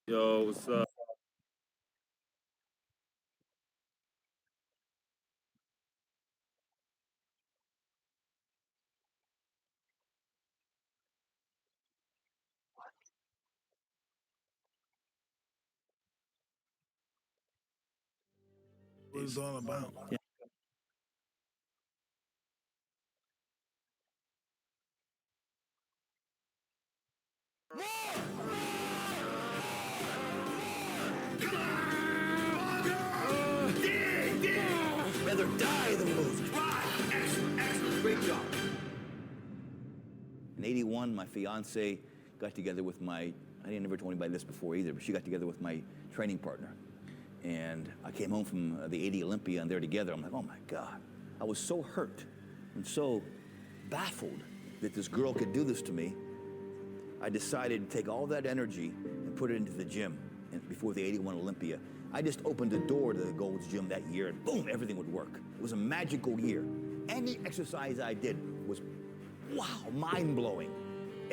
Yo, what's up? What it's all about. Yeah. Rather die than lose. Excellent, excellent, great job. In 81, my fiance got together with I didn't never told anybody this before either, but she got together with my training partner. And I came home from the 80 Olympia and they're together. I'm like, oh my God. I was so hurt and so baffled that this girl could do this to me. I decided to take all that energy and put it into the gym before the 81 Olympia. I just opened the door to the Gold's Gym that year and boom, everything would work. It was a magical year. Any exercise I did was, wow, mind-blowing.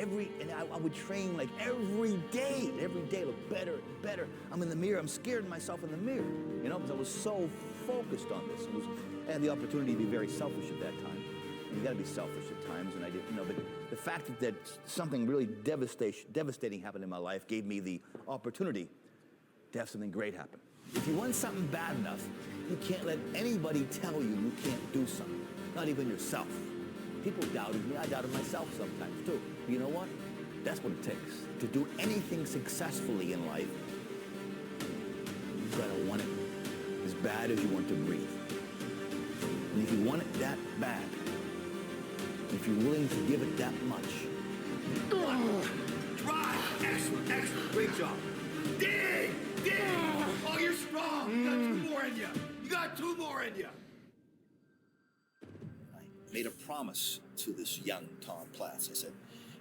I would train like every day look better and better. I'm in the mirror, I'm scared of myself in the mirror, because I was so focused on this. I had the opportunity to be very selfish at that time. And you gotta be selfish at times, and I didn't, but the fact that something really devastating happened in my life gave me the opportunity to have something great happen. If you want something bad enough, you can't let anybody tell you can't do something, not even yourself. People doubted me. I doubted myself sometimes too. But you know what? That's what it takes. To do anything successfully in life, you gotta want it as bad as you want to breathe. And if you want it that bad, if you're willing to give it that much, Drive, excellent, excellent, great job. Dig, dig. Oh, you're strong. You got two more in you. You got two more in you. I made a promise to this young Tom Platz. I said,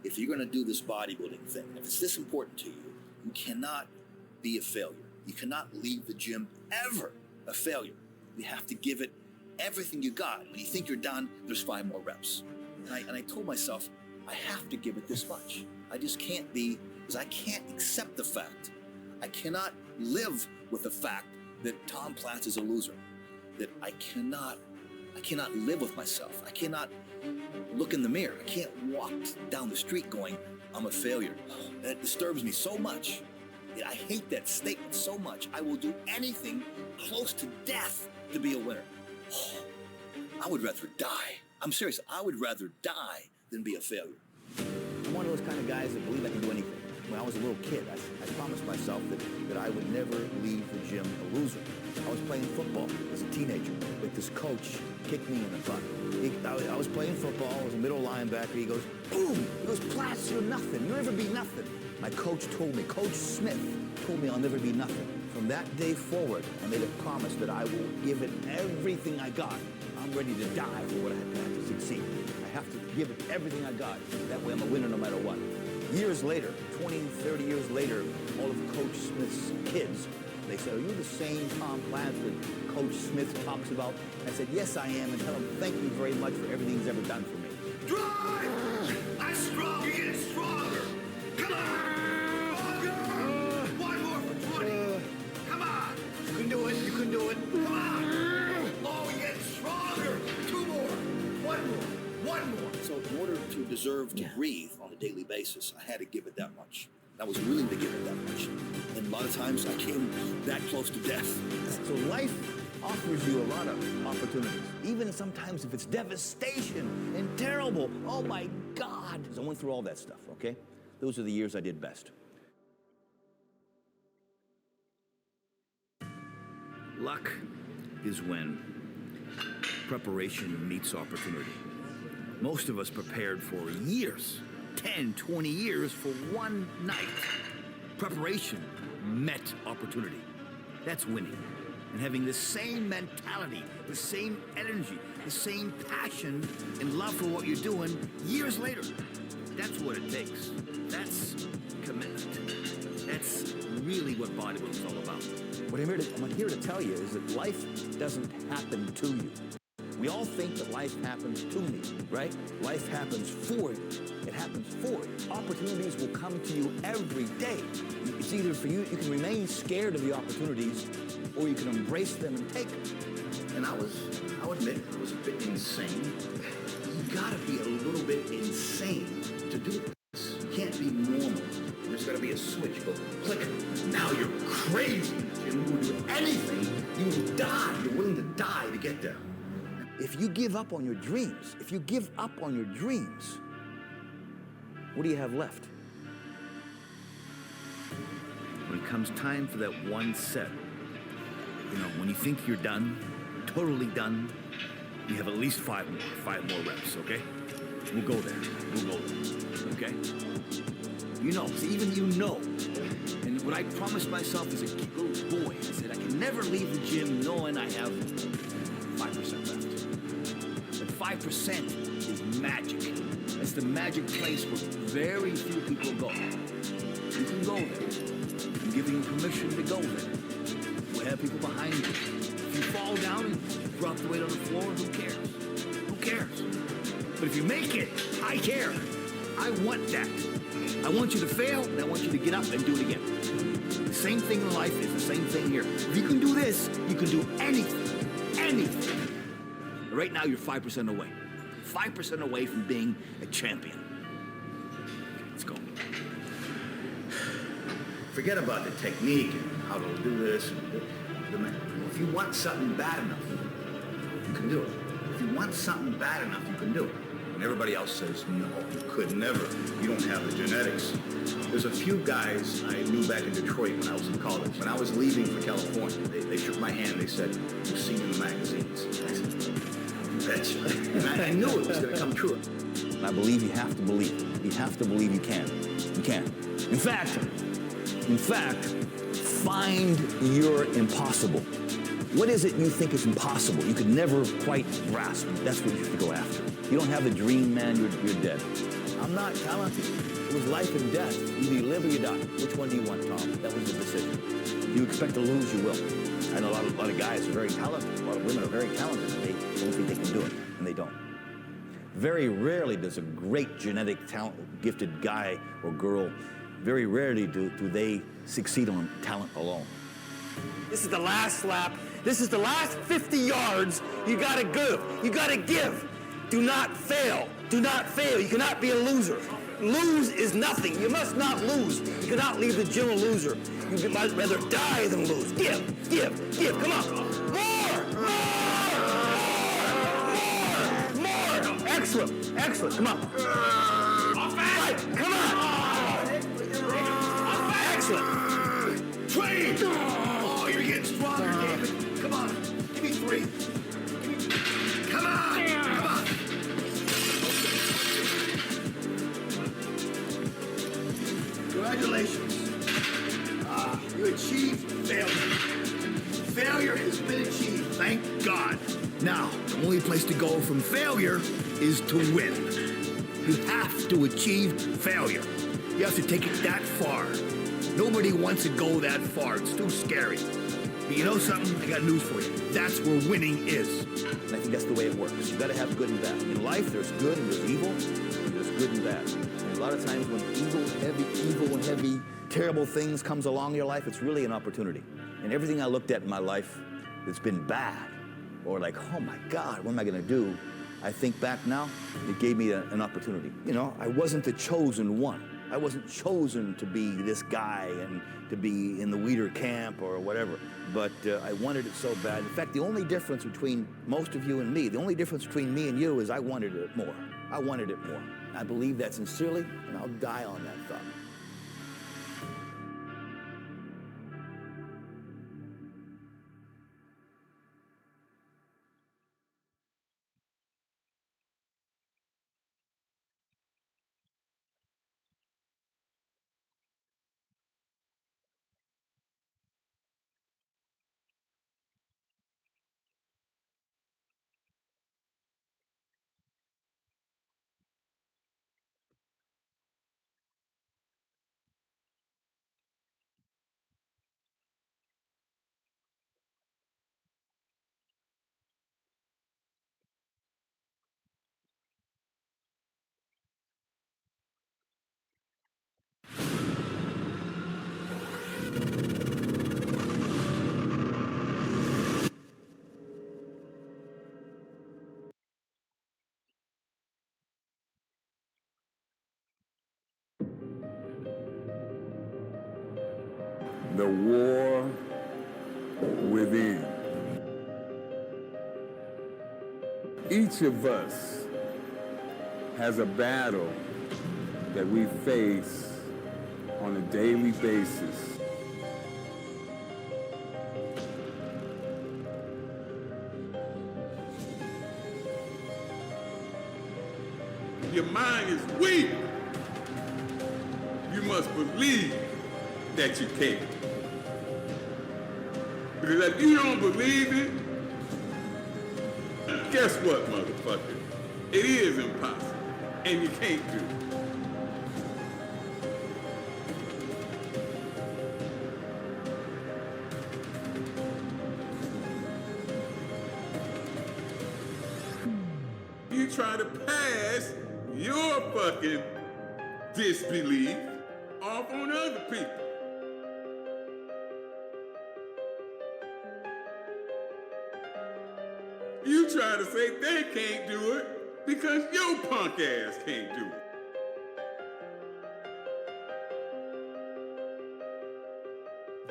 if you're going to do this bodybuilding thing, if it's this important to you, you cannot be a failure. You cannot leave the gym ever a failure. You have to give it everything you got. When you think you're done, there's 5 more reps. And I told myself, I have to give it this much. I just can't be, because I can't accept the fact. I cannot live with the fact that Tom Platz is a loser. That I cannot live with myself. I cannot look in the mirror. I can't walk down the street going, I'm a failure. That disturbs me so much. I hate that statement so much. I will do anything close to death to be a winner. I would rather die. I'm serious. I would rather die than be a failure. I'm one of those kind of guys that believe I can do anything. When I was a little kid, I promised myself that I would never leave the gym a loser. I was playing football as a teenager, but this coach kicked me in the butt. I was playing football, I was a middle linebacker. He goes, boom! He goes, Platz, you're nothing. You'll never be nothing. My coach told me, Coach Smith told me I'll never be nothing. From that day forward, I made a promise that I will give it everything I got. I'm ready to die for what I have to succeed. I have to give it everything I got. That way I'm a winner no matter what. Years later, 20, 30 years later, all of Coach Smith's kids, they said, are you the same Tom Platz that Coach Smith talks about? I said, yes, I am, and tell him thank you very much for everything he's ever done for me. Drive! I'm strong. You're getting stronger. Come on. Stronger. One more for 20. Come on. You can do it. You can do it. Come on. Oh, you're getting stronger. 2 more. 1 more. 1 more. So in order to deserve to breathe on a daily basis, I had to give it that much. I was willing to give it that much. And a lot of times I came that close to death. So life offers you a lot of opportunities, even sometimes if it's devastation and terrible. Oh my God. I went through all that stuff, okay? Those are the years I did best. Luck is when preparation meets opportunity. Most of us prepared for years, 10, 20 years for one night. Preparation met opportunity. That's winning. And having the same mentality, the same energy, the same passion and love for what you're doing years later. That's what it takes. That's commitment. That's really what bodybuilding is all about. What I'm here to tell you is that life doesn't happen to you. We all think that life happens to me, right? Life happens for you. It happens for you. Opportunities will come to you every day. It's either for you can remain scared of the opportunities, or you can embrace them and take them. And I'll admit, I was a bit insane. You gotta be a little bit insane to do this. You can't be normal. There's gotta be a switch. Go click. Now you're crazy. You would do anything. You would die. You're willing to die to get there. If you give up on your dreams, what do you have left? When it comes time for that one set, when you think you're done, totally done, you have at least five more reps, okay? We'll go there, okay? Even you know. And what I promised myself as a little boy, I said I can never leave the gym knowing I have 5% left. But 5% is magic. It's the magic place where very few people go. You can go there. I'm giving you permission to go there. We'll have people behind you. If you fall down and drop the weight on the floor, who cares? Who cares? But if you make it, I care. I want that. I want you to fail, and I want you to get up and do it again. The same thing in life is the same thing here. If you can do this, you can do anything. Anything. Right now, you're 5% away. 5% away from being a champion. Let's go. Forget about the technique and how to do this. If you want something bad enough, you can do it. If you want something bad enough, you can do it. And everybody else says, no, you could never. You don't have the genetics. There's a few guys I knew back in Detroit when I was in college. When I was leaving for California, they shook my hand. They said, "We've seen you in the magazines." I said, "You betcha." And I knew it was going to come true. I believe you have to believe. You have to believe you can. You can. In fact, find your impossible. What is it you think is impossible? You could never quite grasp. That's what you have to go after. You don't have a dream, man, you're dead. I'm not talented. It was life and death. Either you live or you die. Which one do you want, Tom? That was the decision. If you expect to lose, you will. I know a lot of guys are very talented. A lot of women are very talented. They don't think they can do it, and they don't. Very rarely does a great genetic talent, gifted guy or girl, very rarely do they succeed on talent alone. This is the last lap. This is the last 50 yards. You gotta give. You gotta give. Do not fail. Do not fail. You cannot be a loser. Lose is nothing. You must not lose. You cannot leave the gym a loser. You might rather die than lose. Give. Come on. More. Excellent. Come on. Fight. Come on. Excellent. Train! Oh, you're getting stronger, David. Come on. Give me 3. Come on. Congratulations. You achieved failure. Failure has been achieved, thank God. Now, the only place to go from failure is to win. You have to achieve failure. You have to take it that far. Nobody wants to go that far. It's too scary. But you know something? I got news for you. That's where winning is. And I think that's the way it works. You gotta have good and bad. In life, there's good and there's evil, and there's good and bad. And a lot of times when evil and heavy, terrible things comes along in your life, it's really an opportunity. And everything I looked at in my life that's been bad, or like, oh my God, what am I gonna do? I think back now, it gave me an opportunity. I wasn't the chosen one. I wasn't chosen to be this guy and to be in the Weeder camp or whatever, but I wanted it so bad. In fact, the only difference between most of you and me, the only difference between me and you is I wanted it more. I wanted it more. I believe that sincerely, and I'll die on that thought. the war within. Each of us has a battle that we face on a daily basis. Your mind is weak. You must believe that you can. Because if you don't believe it, guess what, motherfucker? It is impossible, and you can't do it. You try to pass your fucking disbelief off on other people. You try to say they can't do it because your punk ass can't do it.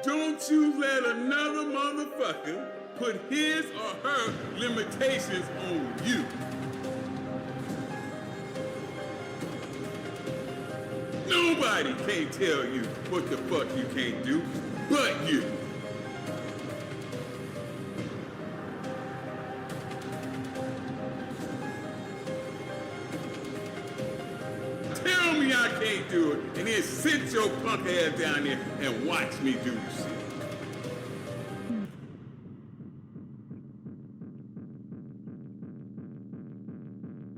Don't you let another motherfucker put his or her limitations on you. Nobody can't tell you what the fuck you can't do but you. Tell me I can't do it, and then sit your punk ass down there and watch me do the shit.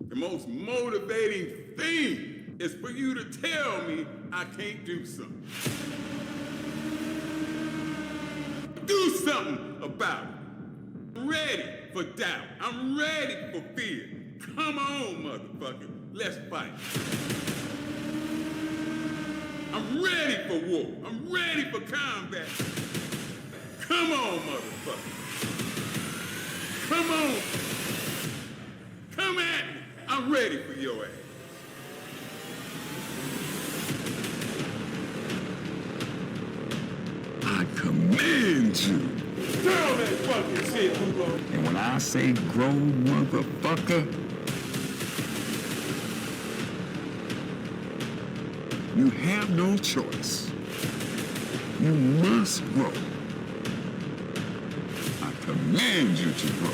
The most motivating thing is for you to tell me I can't do something. Do something about it. I'm ready for doubt. I'm ready for fear. Come on, motherfucker. Let's fight. I'm ready for war. I'm ready for combat. Come on, motherfucker. Come on. Come at me. I'm ready for your ass. I command you. Tell that fucking shit, Hugo. And when I say grow, motherfucker, you have no choice. You must grow. I command you to grow.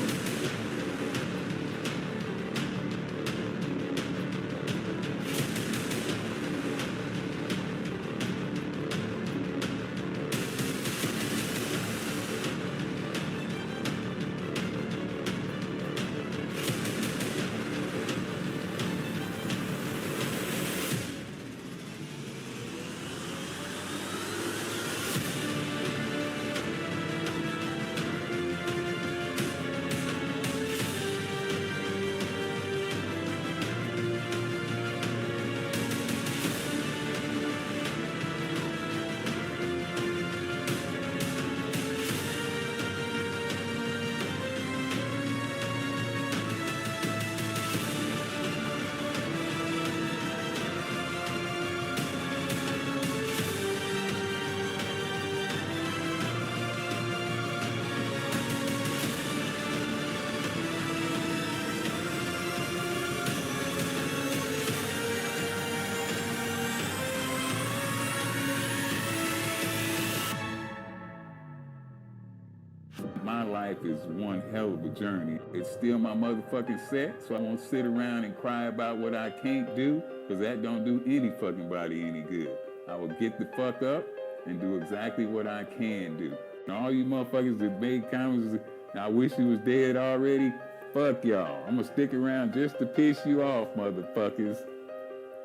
My life is one hell of a journey. It's still my motherfucking set, so I won't sit around and cry about what I can't do, because that don't do any fucking body any good. I will get the fuck up and do exactly what I can do. And all you motherfuckers that made comments, I wish you was dead already, fuck y'all. I'm gonna stick around just to piss you off, motherfuckers,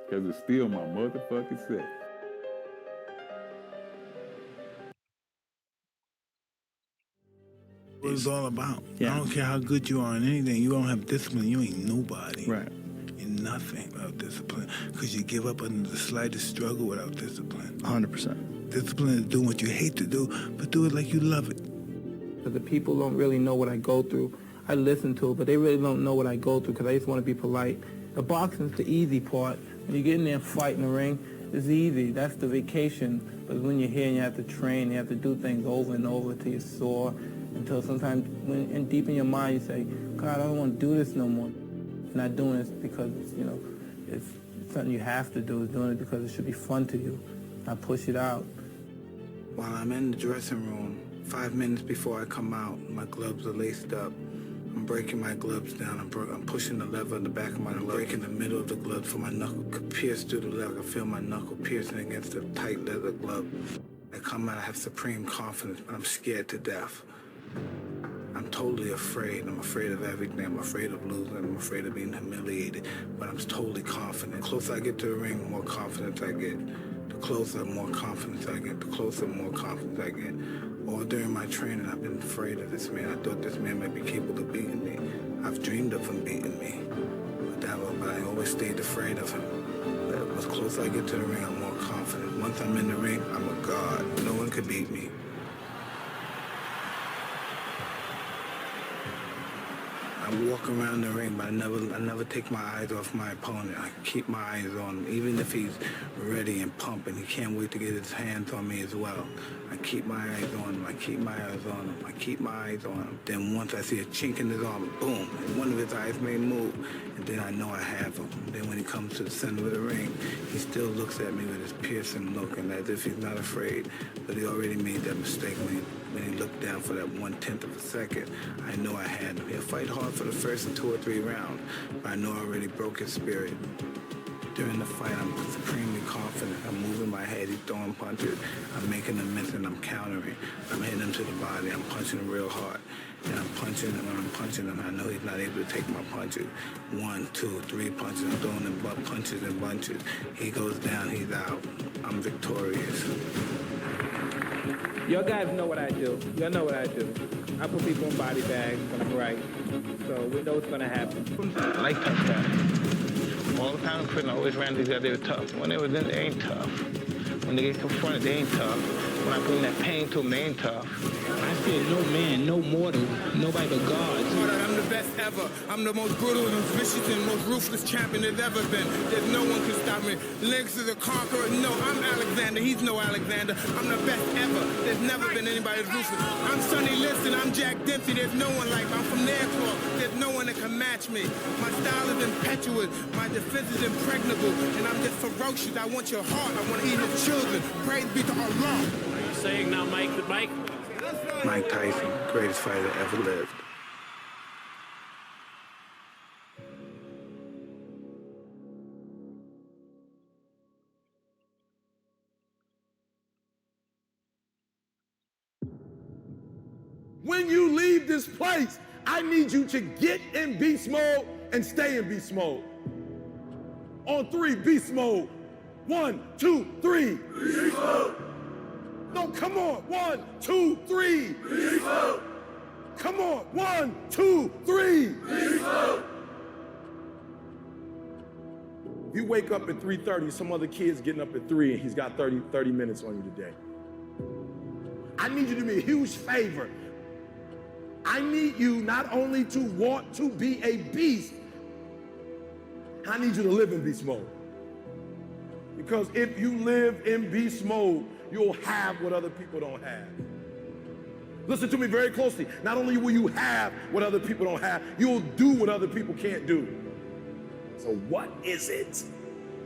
because it's still my motherfucking set. What it's all about. Yeah. I don't care how good you are in anything. You don't have discipline. You ain't nobody. Right. You're nothing without discipline. Because you give up under the slightest struggle without discipline. 100%. Discipline is doing what you hate to do, but do it like you love it. The people don't really know what I go through. I listen to it, but they really don't know what I go through because I just want to be polite. The boxing's the easy part. When you get in there and fight in the ring, it's easy. That's the vacation. But when you're here and you have to train, you have to do things over and over till you're sore, until sometimes when deep in your mind you say, God, I don't want to do this no more. You're not doing this because, you know, it's something you have to do. It's doing it because it should be fun to you. I push it out. While I'm in the dressing room, 5 minutes before I come out, my gloves are laced up. I'm breaking my gloves down. I'm pushing the lever in the back of my glove, breaking the middle of the glove so my knuckle could pierce through the leather. I can feel my knuckle piercing against the tight leather glove. I come out, I have supreme confidence, but I'm scared to death. I'm totally afraid. I'm afraid of everything. I'm afraid of losing. I'm afraid of being humiliated, but I'm totally confident. The closer I get to the ring, the more confidence I get. The closer, the more confidence I get. The closer, the more confidence I get. All during my training, I've been afraid of this man. I thought this man might be capable of beating me. I've dreamed of him beating me, but I always stayed afraid of him. But as closer I get to the ring, I'm more confident. Once I'm in the ring, I'm a god. No one could beat me. I walk around the ring, but I never take my eyes off my opponent. I keep my eyes on him, even if he's ready and pumping. He can't wait to get his hands on me as well. I keep my eyes on him. I keep my eyes on him. I keep my eyes on him. Then once I see a chink in his armor, boom, and one of his eyes may move, and then I know I have him. Then when he comes to the center of the ring, he still looks at me with his piercing look, and as if he's not afraid, but he already made that mistake when he looked down for that 1/10 of a second. I know I had him. He'll fight hard for the first 2 or 3 rounds, but I know I already broke his spirit. During the fight, I'm supremely confident. I'm moving my head, he's throwing punches. I'm making him miss and I'm countering. I'm hitting him to the body, I'm punching him real hard. And I'm punching him and I'm punching him. I know he's not able to take my punches. 1, 2, 3 punches. I'm throwing him punches and bunches. He goes down, he's out. I'm victorious. Y'all guys know what I do. Y'all know what I do. I put people in body bags when I'm right. So we know what's gonna happen. I like tough guys. All the time in prison, I always ran these guys, they were tough. When they were in, they ain't tough. When they get confronted, they ain't tough. When I bring that pain to them, they ain't tough. I fear no man, no mortal, nobody but God. I'm the best ever. I'm the most brutal and vicious and most ruthless champion there's ever been. There's no one can stop me. Lynx is a conqueror. No, I'm Alexander. He's no Alexander. I'm the best ever. There's never been anybody as ruthless. I'm Sonny Liston. I'm Jack Dempsey. There's no one like me. I'm from Nairclaw. There's no one that can match me. My style is impetuous. My defense is impregnable. And I'm just ferocious. I want your heart. I want to eat your children. Praise be to Allah. Are you saying now, Mike? Mike Tyson, greatest fighter ever lived. When you leave this place, I need you to get in beast mode and stay in beast mode. On 3, beast mode. 1, 2, 3. Beast mode. No, come on. 1, 2, 3. Beast mode. Come on. 1, 2, 3. Beast mode. If you wake up at 3:30, some other kid's getting up at 3 and he's got 30 minutes on you today. I need you to do me a huge favor. I need you not only to want to be a beast, I need you to live in beast mode. Because if you live in beast mode, you'll have what other people don't have. Listen to me very closely. Not only will you have what other people don't have, you'll do what other people can't do. So what is it?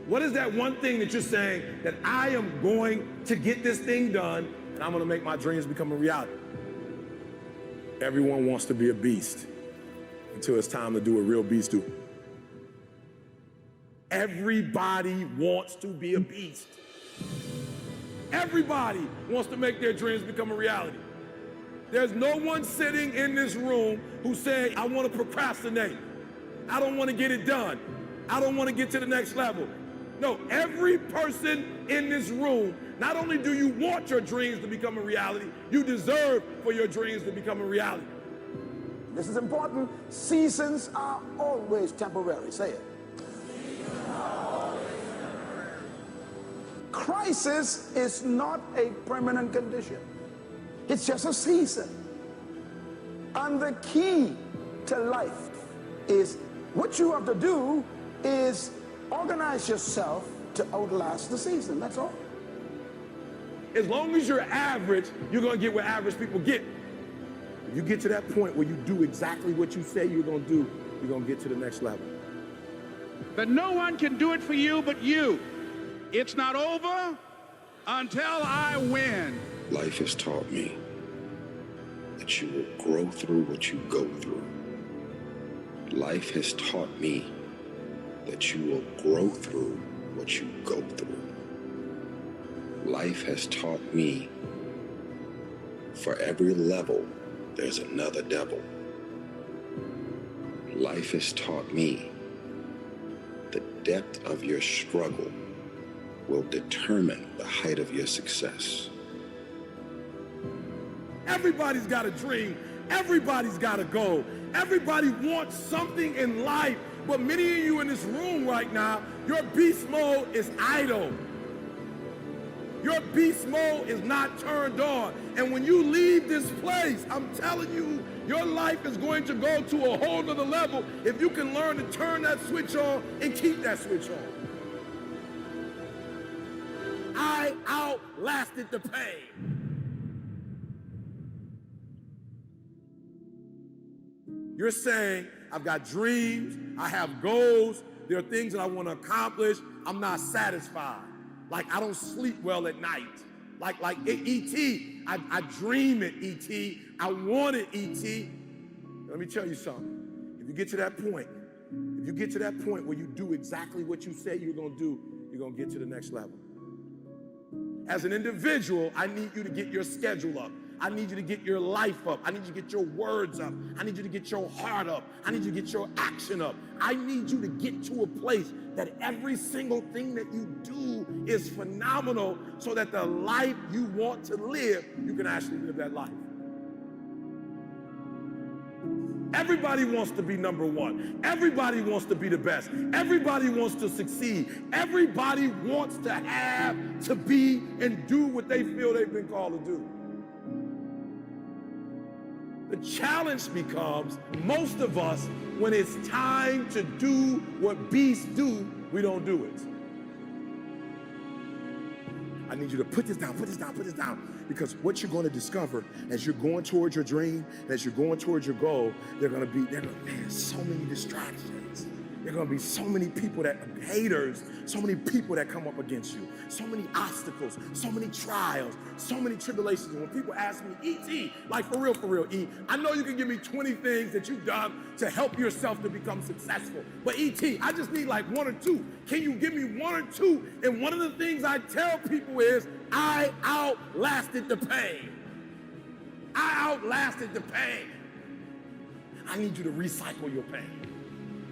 What is that one thing that you're saying that I am going to get this thing done and I'm going to make my dreams become a reality? Everyone wants to be a beast until it's time to do what real beasts do. Everybody wants to be a beast. Everybody wants to make their dreams become a reality. There's no one sitting in this room who's saying, I want to procrastinate. I don't want to get it done. I don't want to get to the next level. No, every person in this room, not only do you want your dreams to become a reality, you deserve for your dreams to become a reality. This is important. Seasons are always temporary. Say it. Crisis is not a permanent condition. It's just a season. And the key to life is what you have to do is organize yourself to outlast the season. That's all. As long as you're average, you're going to get what average people get. If you get to that point where you do exactly what you say you're going to do, you're going to get to the next level. That no one can do it for you but you. It's not over until I win. Life has taught me that you will grow through what you go through. Life has taught me that you will grow through what you go through. Life has taught me for every level, there's another devil. Life has taught me the depth of your struggle will determine the height of your success. Everybody's got a dream. Everybody's got a goal. Everybody wants something in life. But many of you in this room right now, your beast mode is idle. Your beast mode is not turned on. And when you leave this place, I'm telling you, your life is going to go to a whole nother level if you can learn to turn that switch on and keep that switch on. I outlasted the pain. You're saying, I've got dreams, I have goals, there are things that I want to accomplish, I'm not satisfied. Like I don't sleep well at night. Like E.T., I dream it, E.T., I want it, E.T. Let me tell you something. If you get to that point where you do exactly what you say you're going to do, you're going to get to the next level. As an individual, I need you to get your schedule up. I need you to get your life up. I need you to get your words up. I need you to get your heart up. I need you to get your action up. I need you to get to a place that every single thing that you do is phenomenal so that the life you want to live, you can actually live that life. Everybody wants to be number one. Everybody wants to be the best. Everybody wants to succeed. Everybody wants to have, to be, and do what they feel they've been called to do. The challenge becomes, most of us, when it's time to do what beasts do, we don't do it. I need you to put this down, because what you're going to discover as you're going towards your dream, as you're going towards your goal, man, so many distractions. There are going to be so many people haters, so many people that come up against you, so many obstacles, so many trials, so many tribulations. And when people ask me, E.T., like for real, E, I know you can give me 20 things that you've done to help yourself to become successful. But E.T., I just need like one or two. Can you give me one or two? And one of the things I tell people is, I outlasted the pain. I outlasted the pain. I need you to recycle your pain.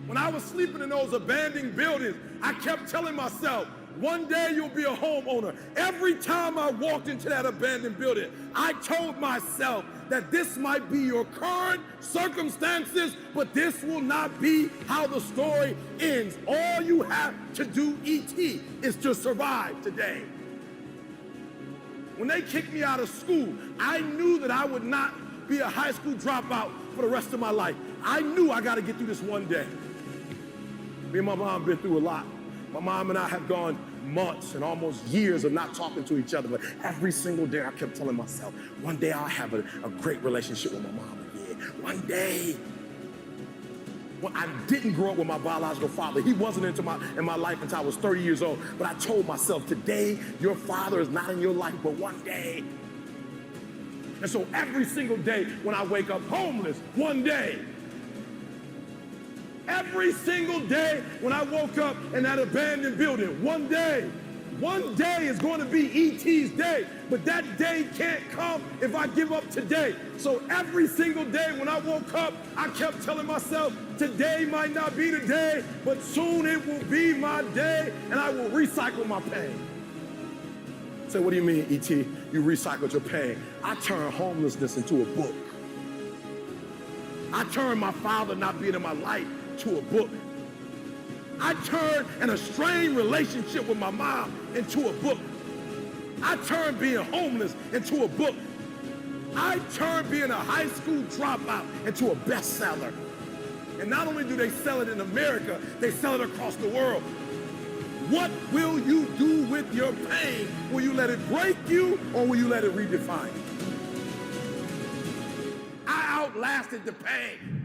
When I was sleeping in those abandoned buildings, I kept telling myself, one day you'll be a homeowner. Every time I walked into that abandoned building, I told myself that this might be your current circumstances, but this will not be how the story ends. All you have to do, E.T., is to survive today. When they kicked me out of school, I knew that I would not be a high school dropout for the rest of my life. I knew I got to get through this one day. Me and my mom been through a lot. My mom and I have gone months and almost years of not talking to each other, but every single day I kept telling myself, one day I'll have a great relationship with my mom again. One day. Well, I didn't grow up with my biological father. He wasn't in my life until I was 30 years old. But I told myself, today your father is not in your life, but one day. And so every single day when I wake up homeless, one day. Every single day when I woke up in that abandoned building, one day is going to be E.T.'s day, but that day can't come if I give up today. So every single day when I woke up, I kept telling myself, today might not be the day, but soon it will be my day, and I will recycle my pain. Say, what do you mean, E.T., you recycled your pain? I turned homelessness into a book. I turned my father not being in my life to a book. I turned an estranged relationship with my mom into a book. I turned being homeless into a book. I turned being a high school dropout into a bestseller. And not only do they sell it in America, they sell it across the world. What will you do with your pain? Will you let it break you or will you let it redefine you? I outlasted the pain.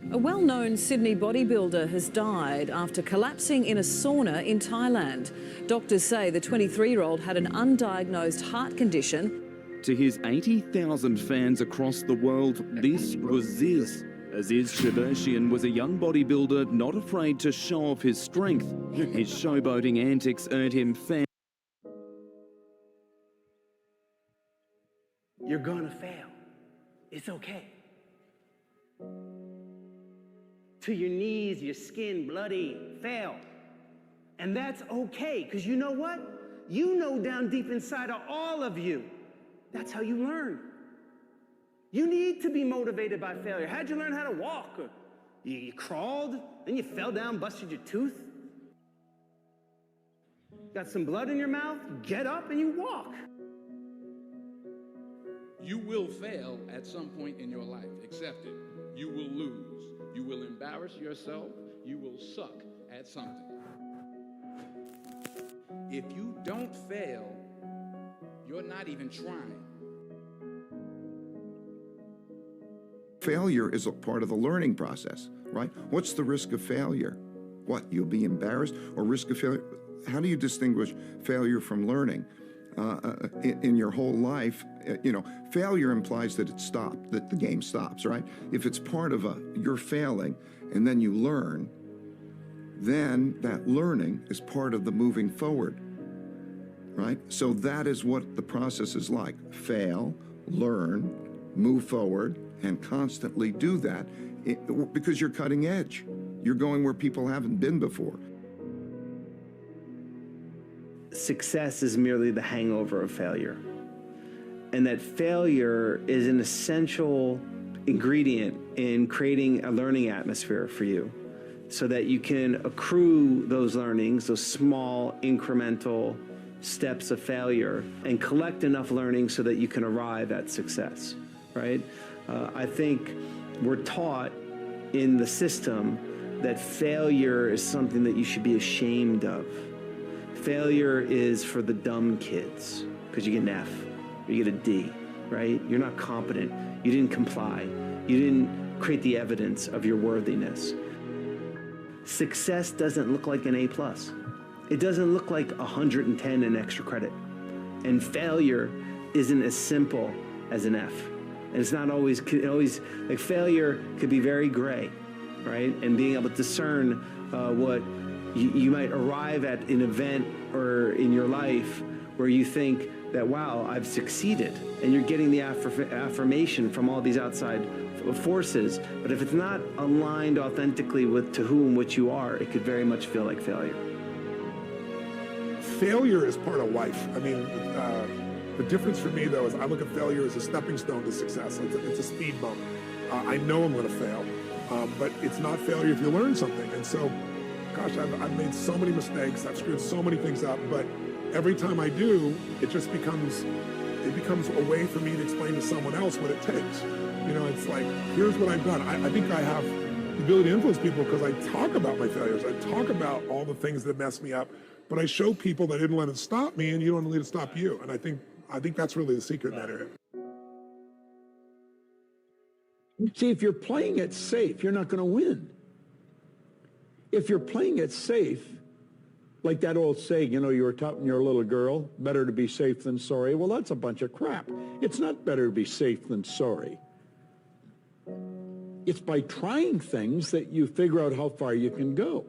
A well-known Sydney bodybuilder has died after collapsing in a sauna in Thailand. Doctors say the 23-year-old had an undiagnosed heart condition. To his 80,000 fans across the world, this was Ziz. Aziz Shabershian was a young bodybuilder not afraid to show off his strength. His showboating antics earned him fans. You're gonna fail. It's okay. To your knees, your skin bloody, fail. And that's okay, because you know what? You know down deep inside of all of you, that's how you learn. You need to be motivated by failure. How'd you learn how to walk? You crawled, then you fell down, busted your tooth. Got some blood in your mouth, get up and you walk. You will fail at some point in your life. Accept it. You will lose. You will embarrass yourself. You will suck at something. If you don't fail, you're not even trying. Failure is a part of the learning process, right? What's the risk of failure? What, you'll be embarrassed, or risk of failure? How do you distinguish failure from learning? In your whole life, failure implies that it stopped, that the game stops, right? If it's part of you're failing and then you learn, then that learning is part of the moving forward, right? So that is what the process is like. Fail, learn, move forward, and constantly do that because you're cutting edge. You're going where people haven't been before. Success is merely the hangover of failure. And that failure is an essential ingredient in creating a learning atmosphere for you so that you can accrue those learnings, those small incremental steps of failure, and collect enough learning so that you can arrive at success, right? I think we're taught in the system that failure is something that you should be ashamed of. Failure is for the dumb kids because you get an F or you get a D, right? You're not competent. You didn't comply. You didn't create the evidence of your worthiness. Success doesn't look like an A+. It doesn't look like 110 in extra credit. And failure isn't as simple as an F. And it's not always, like failure could be very gray, right? And being able to discern what you might arrive at an event or in your life where you think that, wow, I've succeeded. And you're getting the affirmation from all these outside forces. But if it's not aligned authentically with to whom which you are, it could very much feel like failure. Failure is part of life. I mean, the difference for me, though, is I look at failure as a stepping stone to success. It's a speed bump. I know I'm going to fail, but it's not failure if you learn something. And so, gosh, I've made so many mistakes. I've screwed so many things up, but every time I do, it becomes a way for me to explain to someone else what it takes. You know, it's like, here's what I've done. I think I have the ability to influence people because I talk about my failures. I talk about all the things that mess me up, but I show people that I didn't let it stop me, and you don't let it stop you. And I think that's really the secret in that area. See, if you're playing it safe, you're not going to win. If you're playing it safe, like that old saying, you know, you were taught when you're a little girl, better to be safe than sorry. Well, that's a bunch of crap. It's not better to be safe than sorry. It's by trying things that you figure out how far you can go.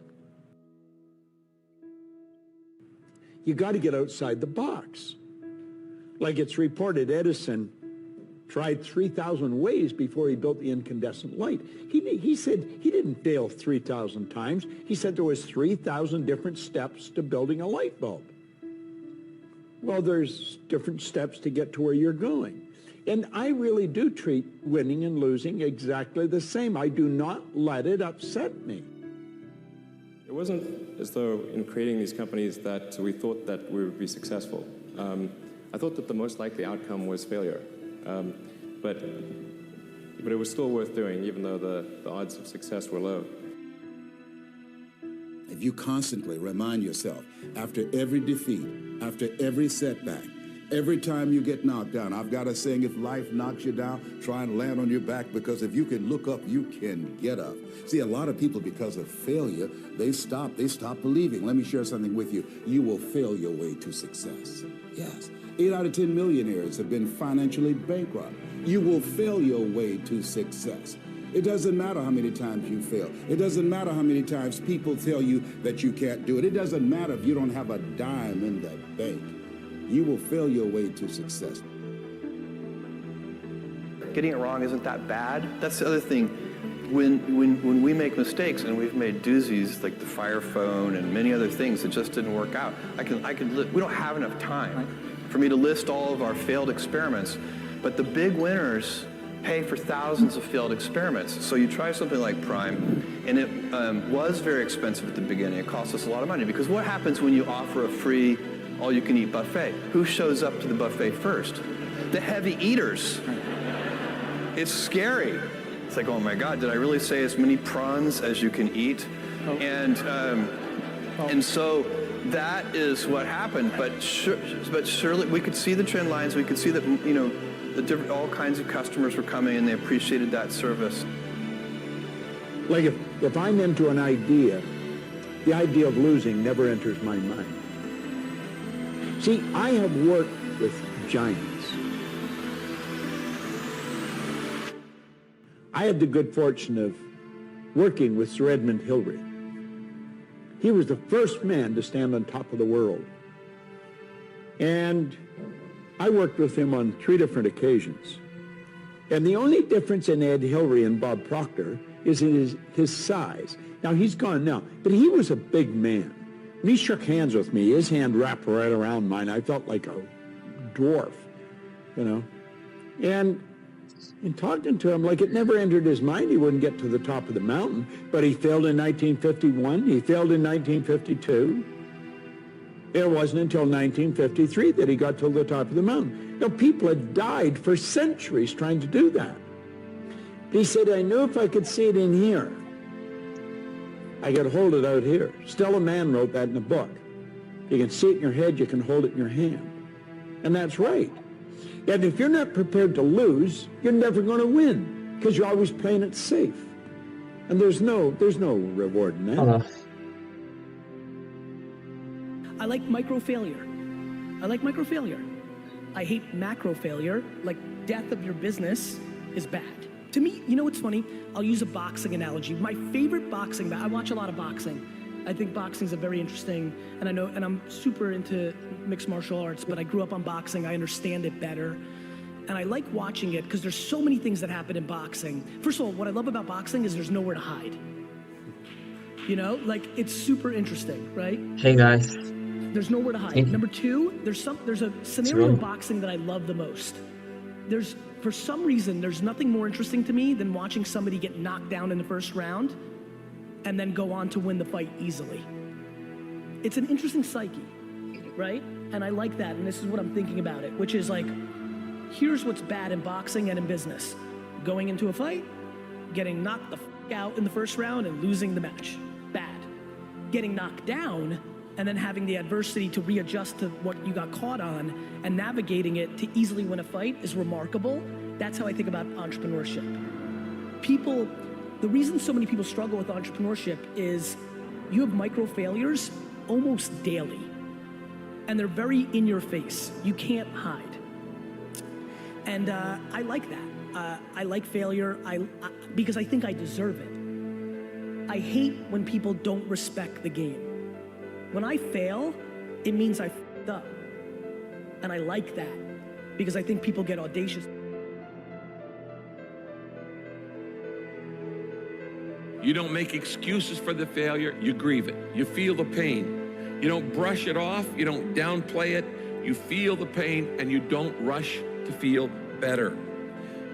You got to get outside the box. Like it's reported, Edison tried 3,000 ways before he built the incandescent light. He said he didn't fail 3,000 times. He said there was 3,000 different steps to building a light bulb. Well, there's different steps to get to where you're going. And I really do treat winning and losing exactly the same. I do not let it upset me. It wasn't as though in creating these companies that we thought that we would be successful. I thought that the most likely outcome was failure. But it was still worth doing, even though the odds of success were low. If you constantly remind yourself, after every defeat, after every setback, every time you get knocked down, I've got a saying, if life knocks you down, try and land on your back, because if you can look up, you can get up. See, a lot of people, because of failure, they stop believing. Let me share something with you. You will fail your way to success. Yes. 8 out of 10 millionaires have been financially bankrupt. You will fail your way to success. It doesn't matter how many times you fail. It doesn't matter how many times people tell you that you can't do it. It doesn't matter if you don't have a dime in the bank. You will fail your way to success. Getting it wrong isn't that bad. That's the other thing. When we make mistakes, and we've made doozies like the Fire Phone and many other things that just didn't work out, we don't have enough time for me to list all of our failed experiments, but the big winners pay for thousands of failed experiments. So you try something like Prime, and it was very expensive at the beginning. It cost us a lot of money, because what happens when you offer a free all-you-can-eat buffet? Who shows up to the buffet first? The heavy eaters. It's scary. It's like, oh my God, did I really say as many prawns as you can eat? And so that is what happened. But surely we could see the trend lines. We could see that, you know, all kinds of customers were coming, and they appreciated that service. Like if I'm into an idea, the idea of losing never enters my mind. See, I have worked with giants. I had the good fortune of working with Sir Edmund Hillary. He was the first man to stand on top of the world. And I worked with him on 3 different occasions. And the only difference in Ed Hillary and Bob Proctor is his size. Now, he's gone now, but he was a big man. When he shook hands with me, his hand wrapped right around mine. I felt like a dwarf, you know. And in talking to him, like it never entered his mind he wouldn't get to the top of the mountain. But he failed in 1951. He failed in 1952. It wasn't until 1953 that he got to the top of the mountain. Now, people had died for centuries trying to do that. He said, I knew if I could see it in here, I could hold it out here. Stella Mann wrote that in a book. You can see it in your head, you can hold it in your hand. And that's right. And if you're not prepared to lose, you're never going to win, because you're always playing it safe. And there's no reward in that. I like micro failure. I hate macro failure, like death of your business is bad. To me, you know what's funny? I'll use a boxing analogy. My favorite boxing, I watch a lot of boxing. I think boxing's a very interesting, and I'm super into mixed martial arts, but I grew up on boxing. I understand it better. And I like watching it because there's so many things that happen in boxing. First of all, what I love about boxing is there's nowhere to hide. You know, like it's super interesting, right? Hey guys. There's nowhere to hide. Number 2, there's a scenario in boxing that I love the most. For some reason, there's nothing more interesting to me than watching somebody get knocked down in the first round and then go on to win the fight easily. It's an interesting psyche, right? And I like that, and this is what I'm thinking about it, which is like, here's what's bad in boxing and in business. Going into a fight, getting knocked the f*** out in the first round and losing the match. Bad. Getting knocked down and then having the adversity to readjust to what you got caught on and navigating it to easily win a fight is remarkable. That's how I think about entrepreneurship. The reason so many people struggle with entrepreneurship is you have micro failures almost daily, and they're very in your face. You can't hide. And I like that. I like failure because I think I deserve it. I hate when people don't respect the game. When I fail, it means I f***ed up. And I like that because I think people get audacious. You don't make excuses for the failure, you grieve it. You feel the pain. You don't brush it off, you don't downplay it. You feel the pain and you don't rush to feel better.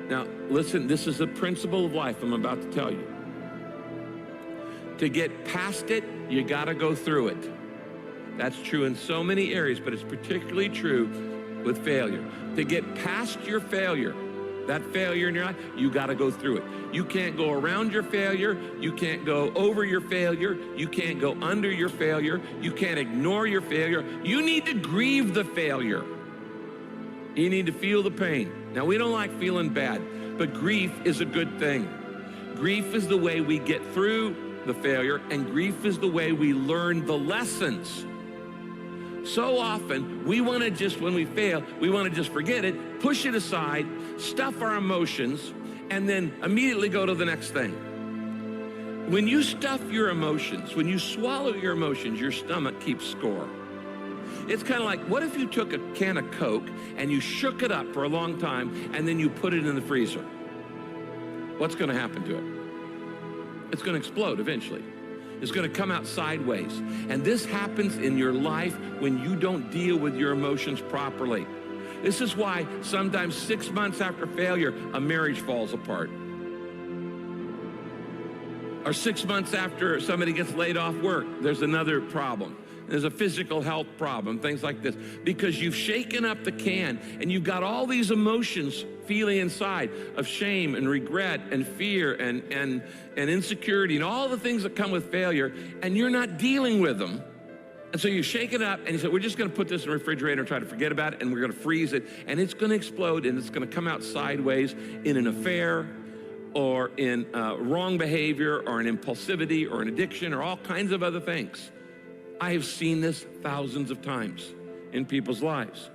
Now, listen, this is a principle of life I'm about to tell you. To get past it, you gotta go through it. That's true in so many areas, but it's particularly true with failure. To get past your failure, that failure in your life, you gotta go through it. You can't go around your failure, you can't go over your failure, you can't go under your failure, you can't ignore your failure. You need to grieve the failure. You need to feel the pain. Now, we don't like feeling bad, but grief is a good thing. Grief is the way we get through the failure, and grief is the way we learn the lessons. So often, we want to just, when we fail, we want to just forget it, push it aside, stuff our emotions, and then immediately go to the next thing. When you stuff your emotions, when you swallow your emotions, your stomach keeps score. It's kind of like, what if you took a can of Coke and you shook it up for a long time and then you put it in the freezer? What's going to happen to it? It's going to explode eventually. It's going to come out sideways. And this happens in your life when you don't deal with your emotions properly. This is why sometimes 6 months after failure, a marriage falls apart. Or 6 months after somebody gets laid off work, there's another problem. There's a physical health problem, things like this. Because you've shaken up the can and you've got all these emotions feeling inside of shame and regret and fear and insecurity and all the things that come with failure, and you're not dealing with them. And so you shake it up and you say, we're just gonna put this in the refrigerator and try to forget about it, and we're gonna freeze it, and it's gonna explode, and it's gonna come out sideways in an affair or in wrong behavior or an impulsivity or an addiction or all kinds of other things. I have seen this thousands of times in people's lives.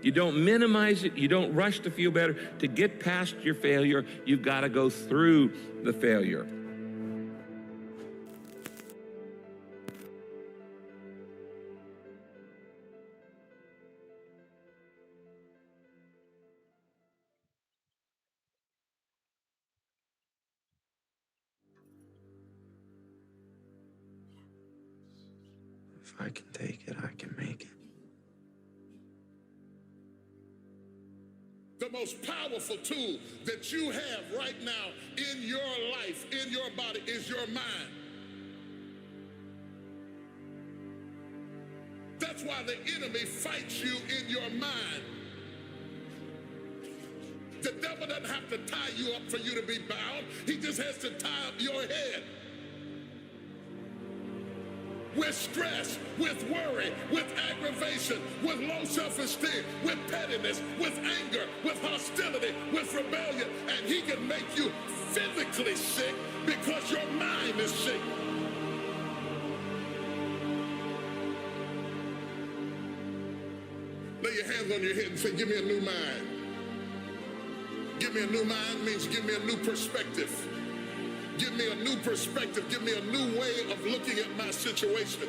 You don't minimize it, you don't rush to feel better. To get past your failure, you've got to go through the failure. If I can take it, I can make it. The most powerful tool that you have right now in your life, in your body, is your mind. That's why the enemy fights you in your mind. The devil doesn't have to tie you up for you to be bound. He just has to tie up your head. With stress, with worry, with aggravation, with low self-esteem, with pettiness, with anger, with hostility, with rebellion, and he can make you physically sick because your mind is sick. Lay your hands on your head and say, give me a new mind. Give me a new mind means give me a new perspective. Give me a new perspective. Give me a new way of looking at my situation.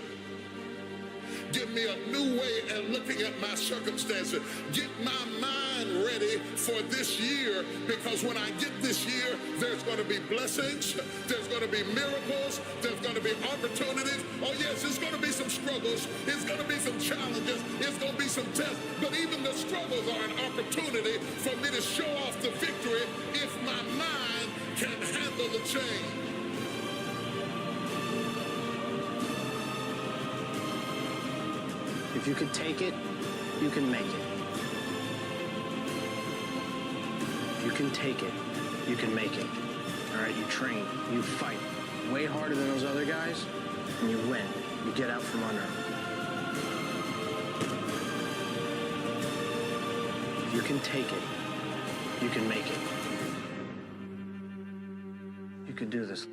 Give me a new way of looking at my circumstances. Get my mind ready for this year, because when I get this year, there's going to be blessings, there's going to be miracles, there's going to be opportunities. Oh yes, there's going to be some struggles, it's going to be some challenges, it's going to be some tests, but even the struggles are an opportunity for me to show off the victory if my mind can handle the change. If you can take it, you can make it. If you can take it, you can make it. All right, you train, you fight way harder than those other guys, and you win. You get out from under them. If you can take it, you can make it. You can do this.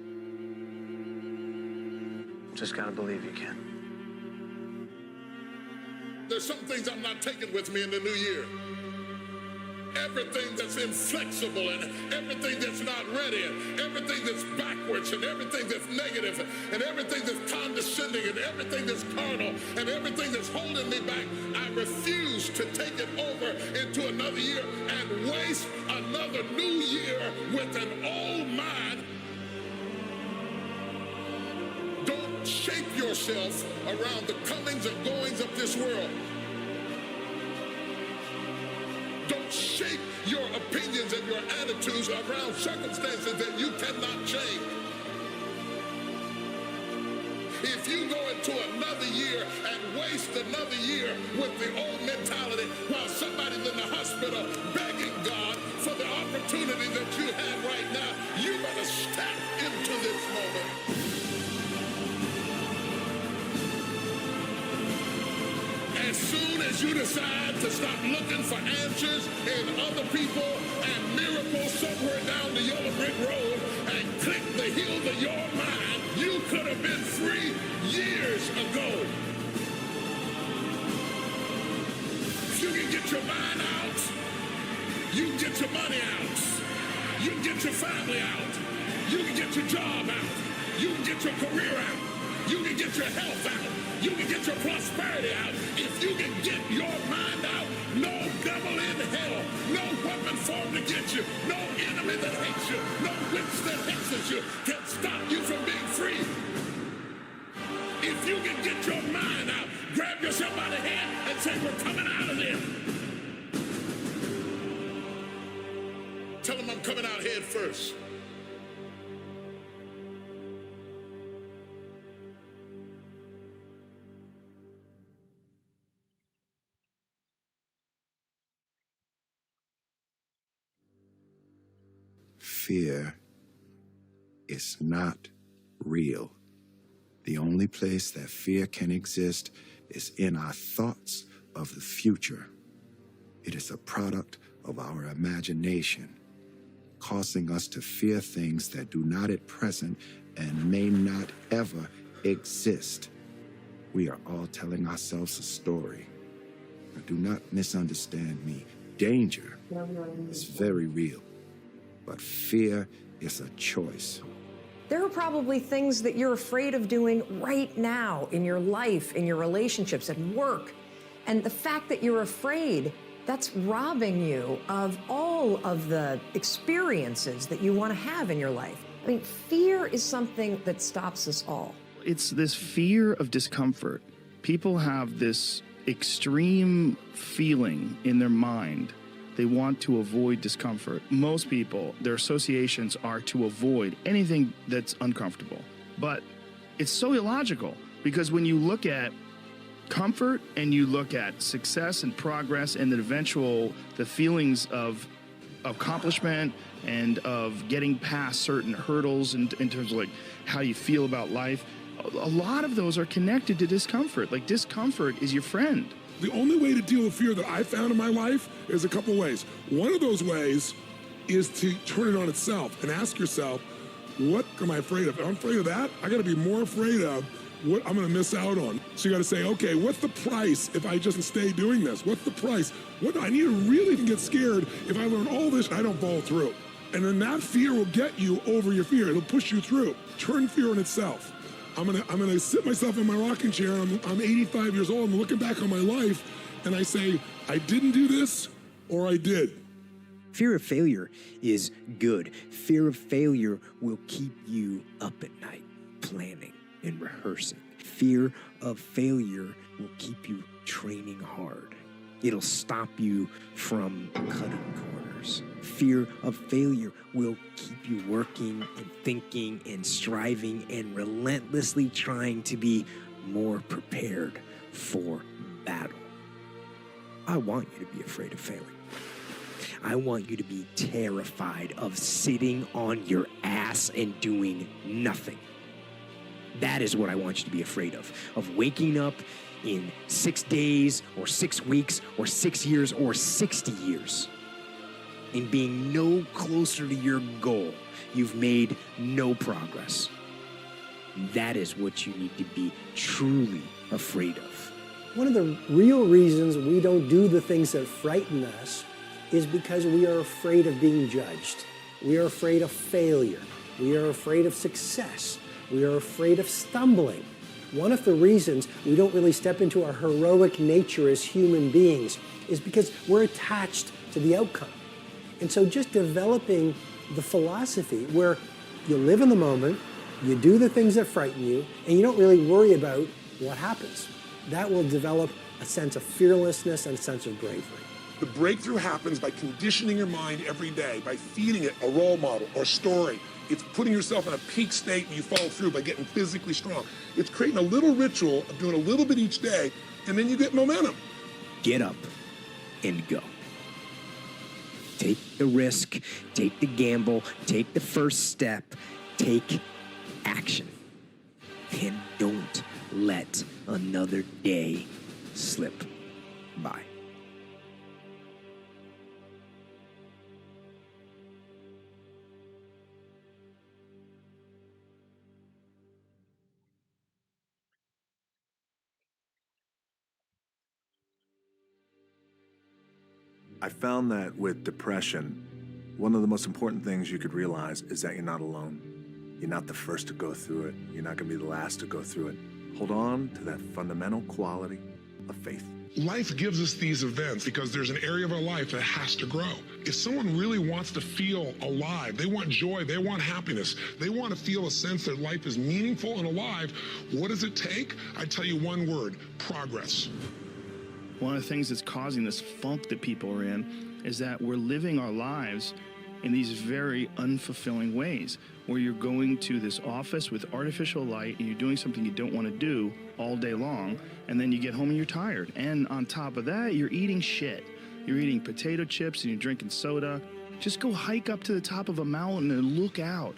Just gotta believe you can. There's some things I'm not taking with me in the new year. Everything that's inflexible and everything that's not ready and everything that's backwards and everything that's negative and everything that's condescending and everything that's carnal and everything that's holding me back, I refuse to take it over into another year and waste another new year with an old mind. Don't shape yourself around the comings and goings of this world. Don't shape your opinions and your attitudes around circumstances that you cannot change. If you go into another year and waste another year with the old mentality while somebody's in the hospital begging God for the opportunity that you have right now, you better step into this moment. As soon as you decide to stop looking for answers in other people and miracles somewhere down the yellow brick road and click the heels of your mind, you could have been free years ago. If you can get your mind out, you can get your money out, you can get your family out, you can get your job out, you can get your career out, you can get your health out, you can get your prosperity out. If you can get your mind out, no devil in hell, no weapon formed against you, no enemy that hates you, no witch that hexes you can stop you from being free. If you can get your mind out, grab yourself by the hand and say, we're coming out of there. Tell them I'm coming out head first. Fear is not real. The only place that fear can exist is in our thoughts of the future. It is a product of our imagination, causing us to fear things that do not at present and may not ever exist. We are all telling ourselves a story. Now, do not misunderstand me. Danger is very real, but fear is a choice. There are probably things that you're afraid of doing right now in your life, in your relationships, at work. And the fact that you're afraid, that's robbing you of all of the experiences that you want to have in your life. I mean, fear is something that stops us all. It's this fear of discomfort. People have this extreme feeling in their mind. They want to avoid discomfort. Most people, their associations are to avoid anything that's uncomfortable. But it's so illogical, because when you look at comfort and you look at success and progress and the feelings of accomplishment and of getting past certain hurdles in terms of like how you feel about life, a lot of those are connected to discomfort. Like, discomfort is your friend. The only way to deal with fear that I found in my life is a couple ways. One of those ways is to turn it on itself and ask yourself, what am I afraid of? If I'm afraid of that, I got to be more afraid of what I'm going to miss out on. So you got to say, okay, what's the price if I just stay doing this? What's the price? What I need to really get scared if I learn all this and I don't follow through. And then that fear will get you over your fear. It'll push you through. Turn fear on itself. I'm gonna sit myself in my rocking chair. I'm 85 years old. I'm looking back on my life, and I say, I didn't do this, or I did. Fear of failure is good. Fear of failure will keep you up at night, planning and rehearsing. Fear of failure will keep you training hard. It'll stop you from cutting corners. Fear of failure will keep you working and thinking and striving and relentlessly trying to be more prepared for battle. I want you to be afraid of failing. I want you to be terrified of sitting on your ass and doing nothing. That is what I want you to be afraid of waking up in 6 days or 6 weeks or 6 years or 60 years and being no closer to your goal. You've made no progress. That is what you need to be truly afraid of. One of the real reasons we don't do the things that frighten us is because we are afraid of being judged. We are afraid of failure. We are afraid of success. We are afraid of stumbling. One of the reasons we don't really step into our heroic nature as human beings is because we're attached to the outcome. And so just developing the philosophy where you live in the moment, you do the things that frighten you, and you don't really worry about what happens. That will develop a sense of fearlessness and a sense of bravery. The breakthrough happens by conditioning your mind every day, by feeding it a role model or story. It's putting yourself in a peak state and you follow through by getting physically strong. It's creating a little ritual of doing a little bit each day, and then you get momentum. Get up and go. Take the risk, take the gamble, take the first step, take action. And don't let another day slip by. I found that with depression, one of the most important things you could realize is that you're not alone. You're not the first to go through it. You're not going to be the last to go through it. Hold on to that fundamental quality of faith. Life gives us these events because there's an area of our life that has to grow. If someone really wants to feel alive, they want joy, they want happiness, they want to feel a sense that life is meaningful and alive, what does it take? I tell you one word: progress. One of the things that's causing this funk that people are in is that we're living our lives in these very unfulfilling ways, where you're going to this office with artificial light and you're doing something you don't want to do all day long, and then you get home and you're tired. And on top of that, you're eating shit. You're eating potato chips and you're drinking soda. Just go hike up to the top of a mountain and look out.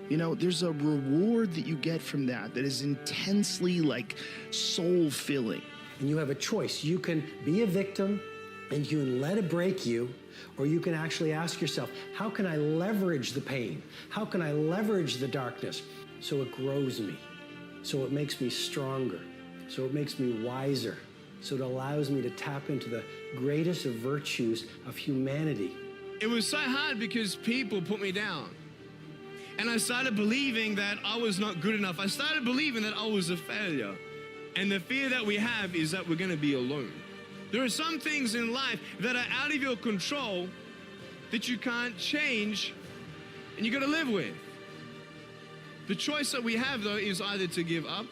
You know, there's a reward that you get from that is intensely, like, soul-filling. And you have a choice. You can be a victim and you can let it break you, or you can actually ask yourself, how can I leverage the pain? How can I leverage the darkness so it grows me, so it makes me stronger, so it makes me wiser, so it allows me to tap into the greatest of virtues of humanity. It was so hard because people put me down. And I started believing that I was not good enough. I started believing that I was a failure. And the fear that we have is that we're going to be alone. There are some things in life that are out of your control that you can't change and you got to live with. The choice that we have, though, is either to give up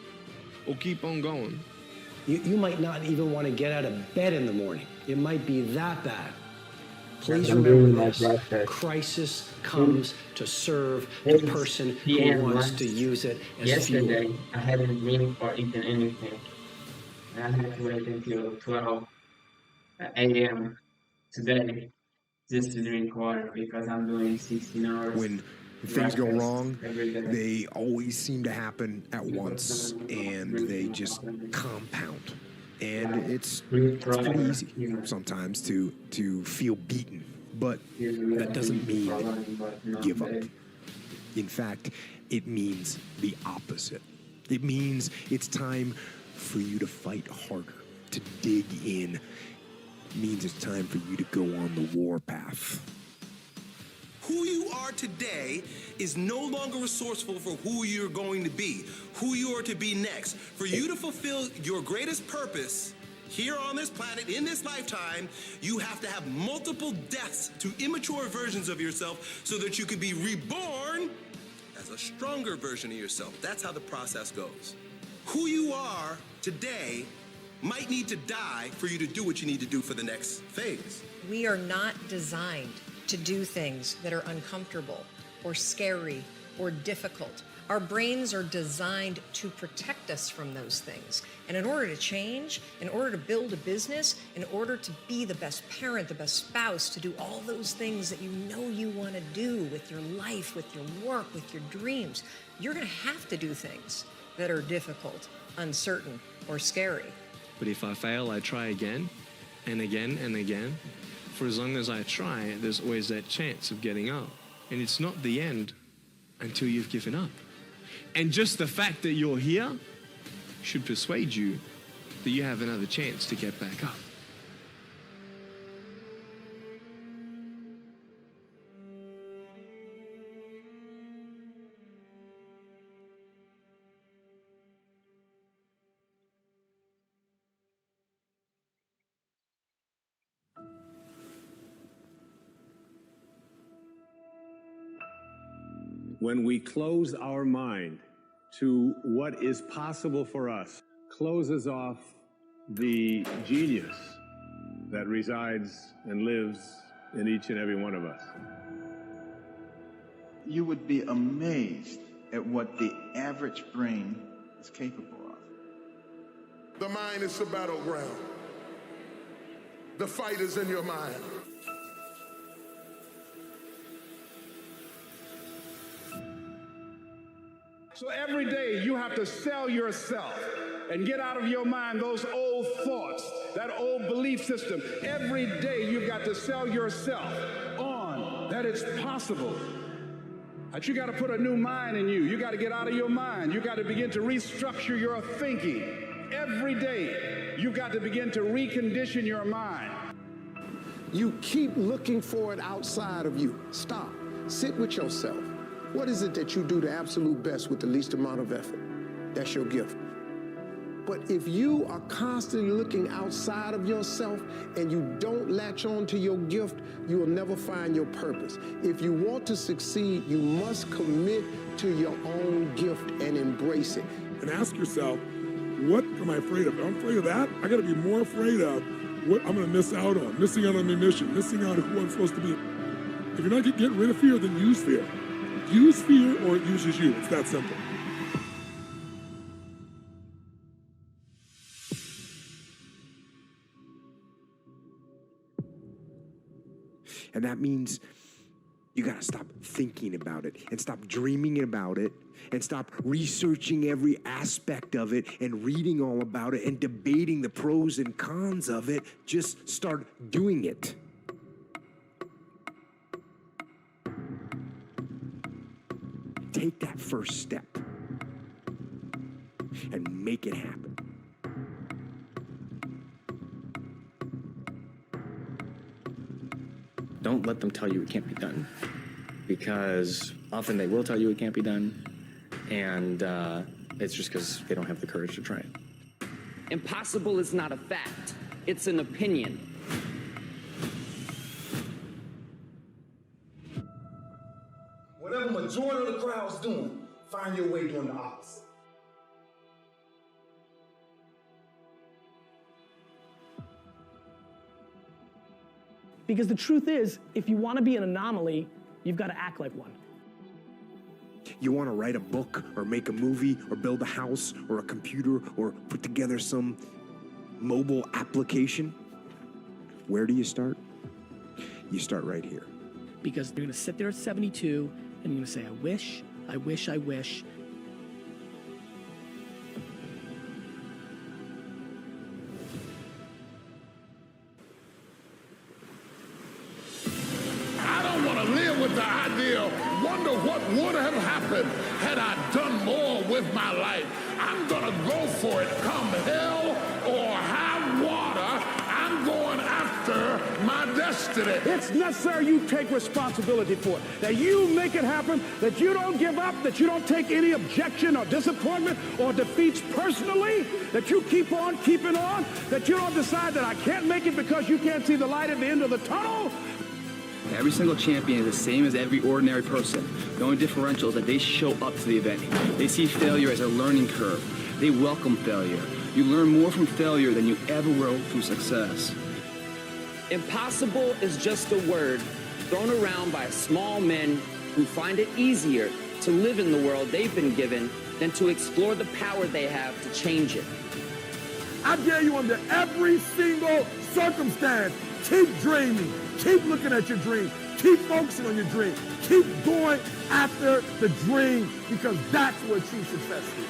or keep on going. You might not even want to get out of bed in the morning. It might be that bad. Please remember this. Crisis comes to serve the person who wants to use it as fuel. Yesterday, I hadn't dreamed or eaten anything. And I had to wait until 12 a.m. today just to drink water because I'm doing 16 hours. When things go wrong, they always seem to happen at once, and they just compound. And it's pretty easy sometimes to feel beaten, but that doesn't mean give up. In fact, it means the opposite. It means it's time for you to fight harder, to dig in. It means it's time for you to go on the warpath. Who you are today is no longer resourceful for who you're going to be, who you are to be next. For you to fulfill your greatest purpose here on this planet, in this lifetime, you have to have multiple deaths to immature versions of yourself so that you could be reborn as a stronger version of yourself. That's how the process goes. Who you are today might need to die for you to do what you need to do for the next phase. We are not designed to do things that are uncomfortable or scary or difficult. Our brains are designed to protect us from those things. And in order to change, in order to build a business, in order to be the best parent, the best spouse, to do all those things that you know you want to do with your life, with your work, with your dreams, you're going to have to do things that are difficult, uncertain, or scary. But if I fail, I try again and again and again. For as long as I try, there's always that chance of getting up. And it's not the end until you've given up. And just the fact that you're here should persuade you that you have another chance to get back up. When we close our mind to what is possible for us, closes off the genius that resides and lives in each and every one of us. You would be amazed at what the average brain is capable of. The mind is the battleground. The fight is in your mind. So every day you have to sell yourself and get out of your mind those old thoughts, that old belief system. Every day you've got to sell yourself on that it's possible. That you got to put a new mind in you. You got to get out of your mind. You got to begin to restructure your thinking. Every day you've got to begin to recondition your mind. You keep looking for it outside of you. Stop. Sit with yourself. What is it that you do the absolute best with the least amount of effort? That's your gift. But if you are constantly looking outside of yourself and you don't latch on to your gift, you will never find your purpose. If you want to succeed, you must commit to your own gift and embrace it. And ask yourself, what am I afraid of? If I'm afraid of that, I gotta be more afraid of what I'm gonna miss out on, missing out on my mission, missing out on who I'm supposed to be. If you're not getting rid of fear, then use fear. Use fear or it uses you. It's that simple. And that means you gotta stop thinking about it and stop dreaming about it and stop researching every aspect of it and reading all about it and debating the pros and cons of it. Just start doing it. Take that first step and make it happen. Don't let them tell you it can't be done, because often they will tell you it can't be done, and it's just because they don't have the courage to try it. Impossible is not a fact, it's an opinion. Whatever majority of the crowd's doing, find your way doing the opposite. Because the truth is, if you want to be an anomaly, you've got to act like one. You want to write a book or make a movie or build a house or a computer or put together some mobile application? Where do you start? You start right here. Because you're going to sit there at 72 and you're going to say, I wish, I wish, I wish. I don't want to live with the idea, wonder what would have happened had I done more with my life. I'm going to go for it, come hell or high water. I'm going after my destiny. It's necessary you take responsibility for it, that you make it happen, that you don't give up, that you don't take any objection or disappointment or defeats personally, that you keep on keeping on, that you don't decide that I can't make it because you can't see the light at the end of the tunnel. Every single champion is the same as every ordinary person. The only differential is that they show up to the event. They see failure as a learning curve. They welcome failure. You learn more from failure than you ever will from success. Impossible is just a word thrown around by small men who find it easier to live in the world they've been given than to explore the power they have to change it. I dare you under every single circumstance, keep dreaming, keep looking at your dream, keep focusing on your dream, keep going after the dream, because that's where true success is.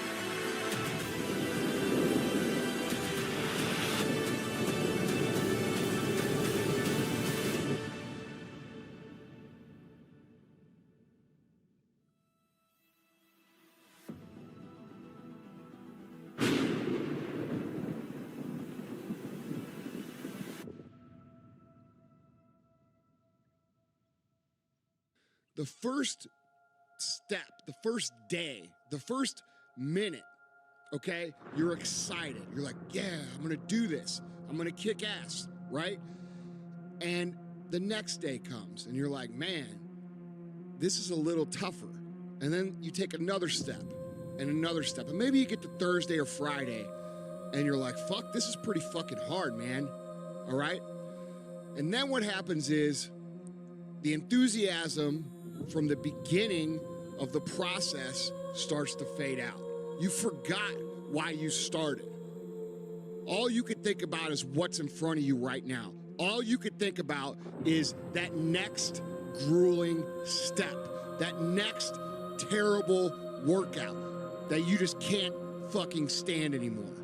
The first step, the first day, the first minute, okay, you're excited. You're like, yeah, I'm going to do this. I'm going to kick ass, right? And the next day comes and you're like, man, this is a little tougher. And then you take another step and another step. And maybe you get to Thursday or Friday and you're like, fuck, this is pretty fucking hard, man. All right? And then what happens is the enthusiasm from the beginning of the process starts to fade out. You forgot why you started. All you could think about is what's in front of you right now. All you could think about is that next grueling step, that next terrible workout that you just can't fucking stand anymore.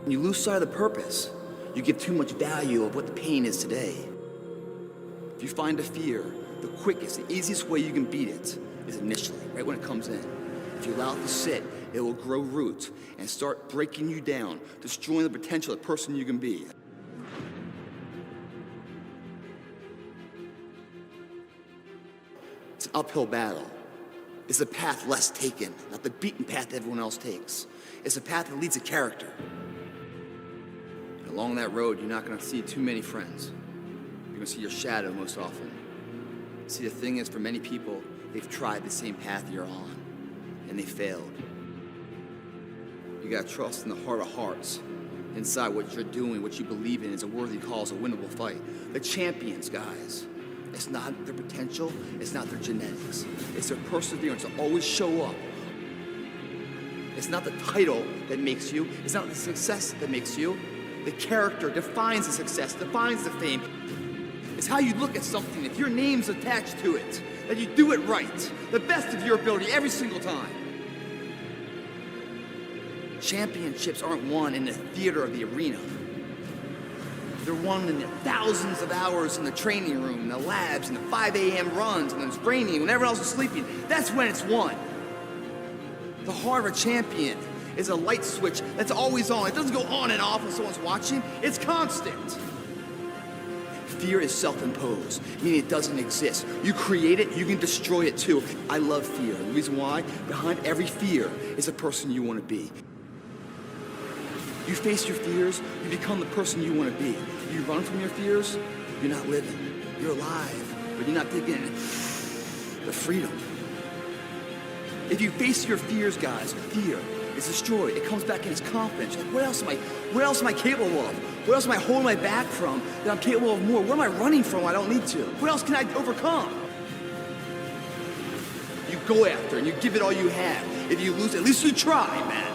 When you lose sight of the purpose, you give too much value of what the pain is today. If you find a fear, the quickest, the easiest way you can beat it is initially, right when it comes in. If you allow it to sit, it will grow roots and start breaking you down, destroying the potential of the person you can be. It's an uphill battle. It's the path less taken, not the beaten path everyone else takes. It's a path that leads to character. And along that road, you're not gonna see too many friends. You're gonna see your shadow most often. See, the thing is, for many people, they've tried the same path you're on, and they failed. You gotta trust in the heart of hearts. Inside what you're doing, what you believe in is a worthy cause, a winnable fight. The champions, guys. It's not their potential, it's not their genetics. It's their perseverance to always show up. It's not the title that makes you, it's not the success that makes you. The character defines the success, defines the fame. It's how you look at something, if your name's attached to it, that you do it right, the best of your ability every single time. Championships aren't won in the theater of the arena. They're won in the thousands of hours in the training room, in the labs, in the 5 a.m. runs, and then it's raining, when everyone else is sleeping. That's when it's won. The heart of a champion is a light switch that's always on. It doesn't go on and off when someone's watching. It's constant. Fear is self-imposed, meaning it doesn't exist. You create it, you can destroy it too. I love fear. The reason why, behind every fear is a person you want to be. You face your fears, you become the person you want to be. You run from your fears, you're not living. You're alive, but you're not taking in the freedom. If you face your fears, guys, fear is destroyed. It comes back in its confidence. Like, what else am I capable of? What else am I holding my back from that I'm capable of more? What am I running from I don't need to? What else can I overcome? You go after and you give it all you have. If you lose, at least you try, man.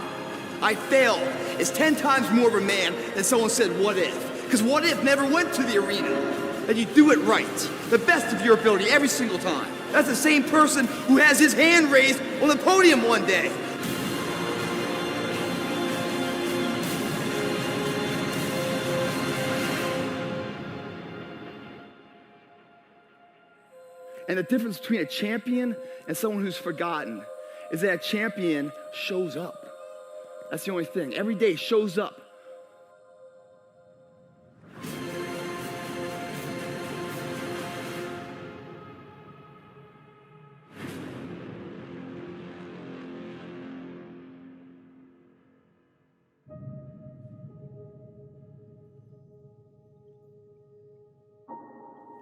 I failed is 10 times more of a man than someone said, what if? Because what if never went to the arena? That you do it right, the best of your ability every single time. That's the same person who has his hand raised on the podium one day. And the difference between a champion and someone who's forgotten is that a champion shows up. That's the only thing. Every day shows up.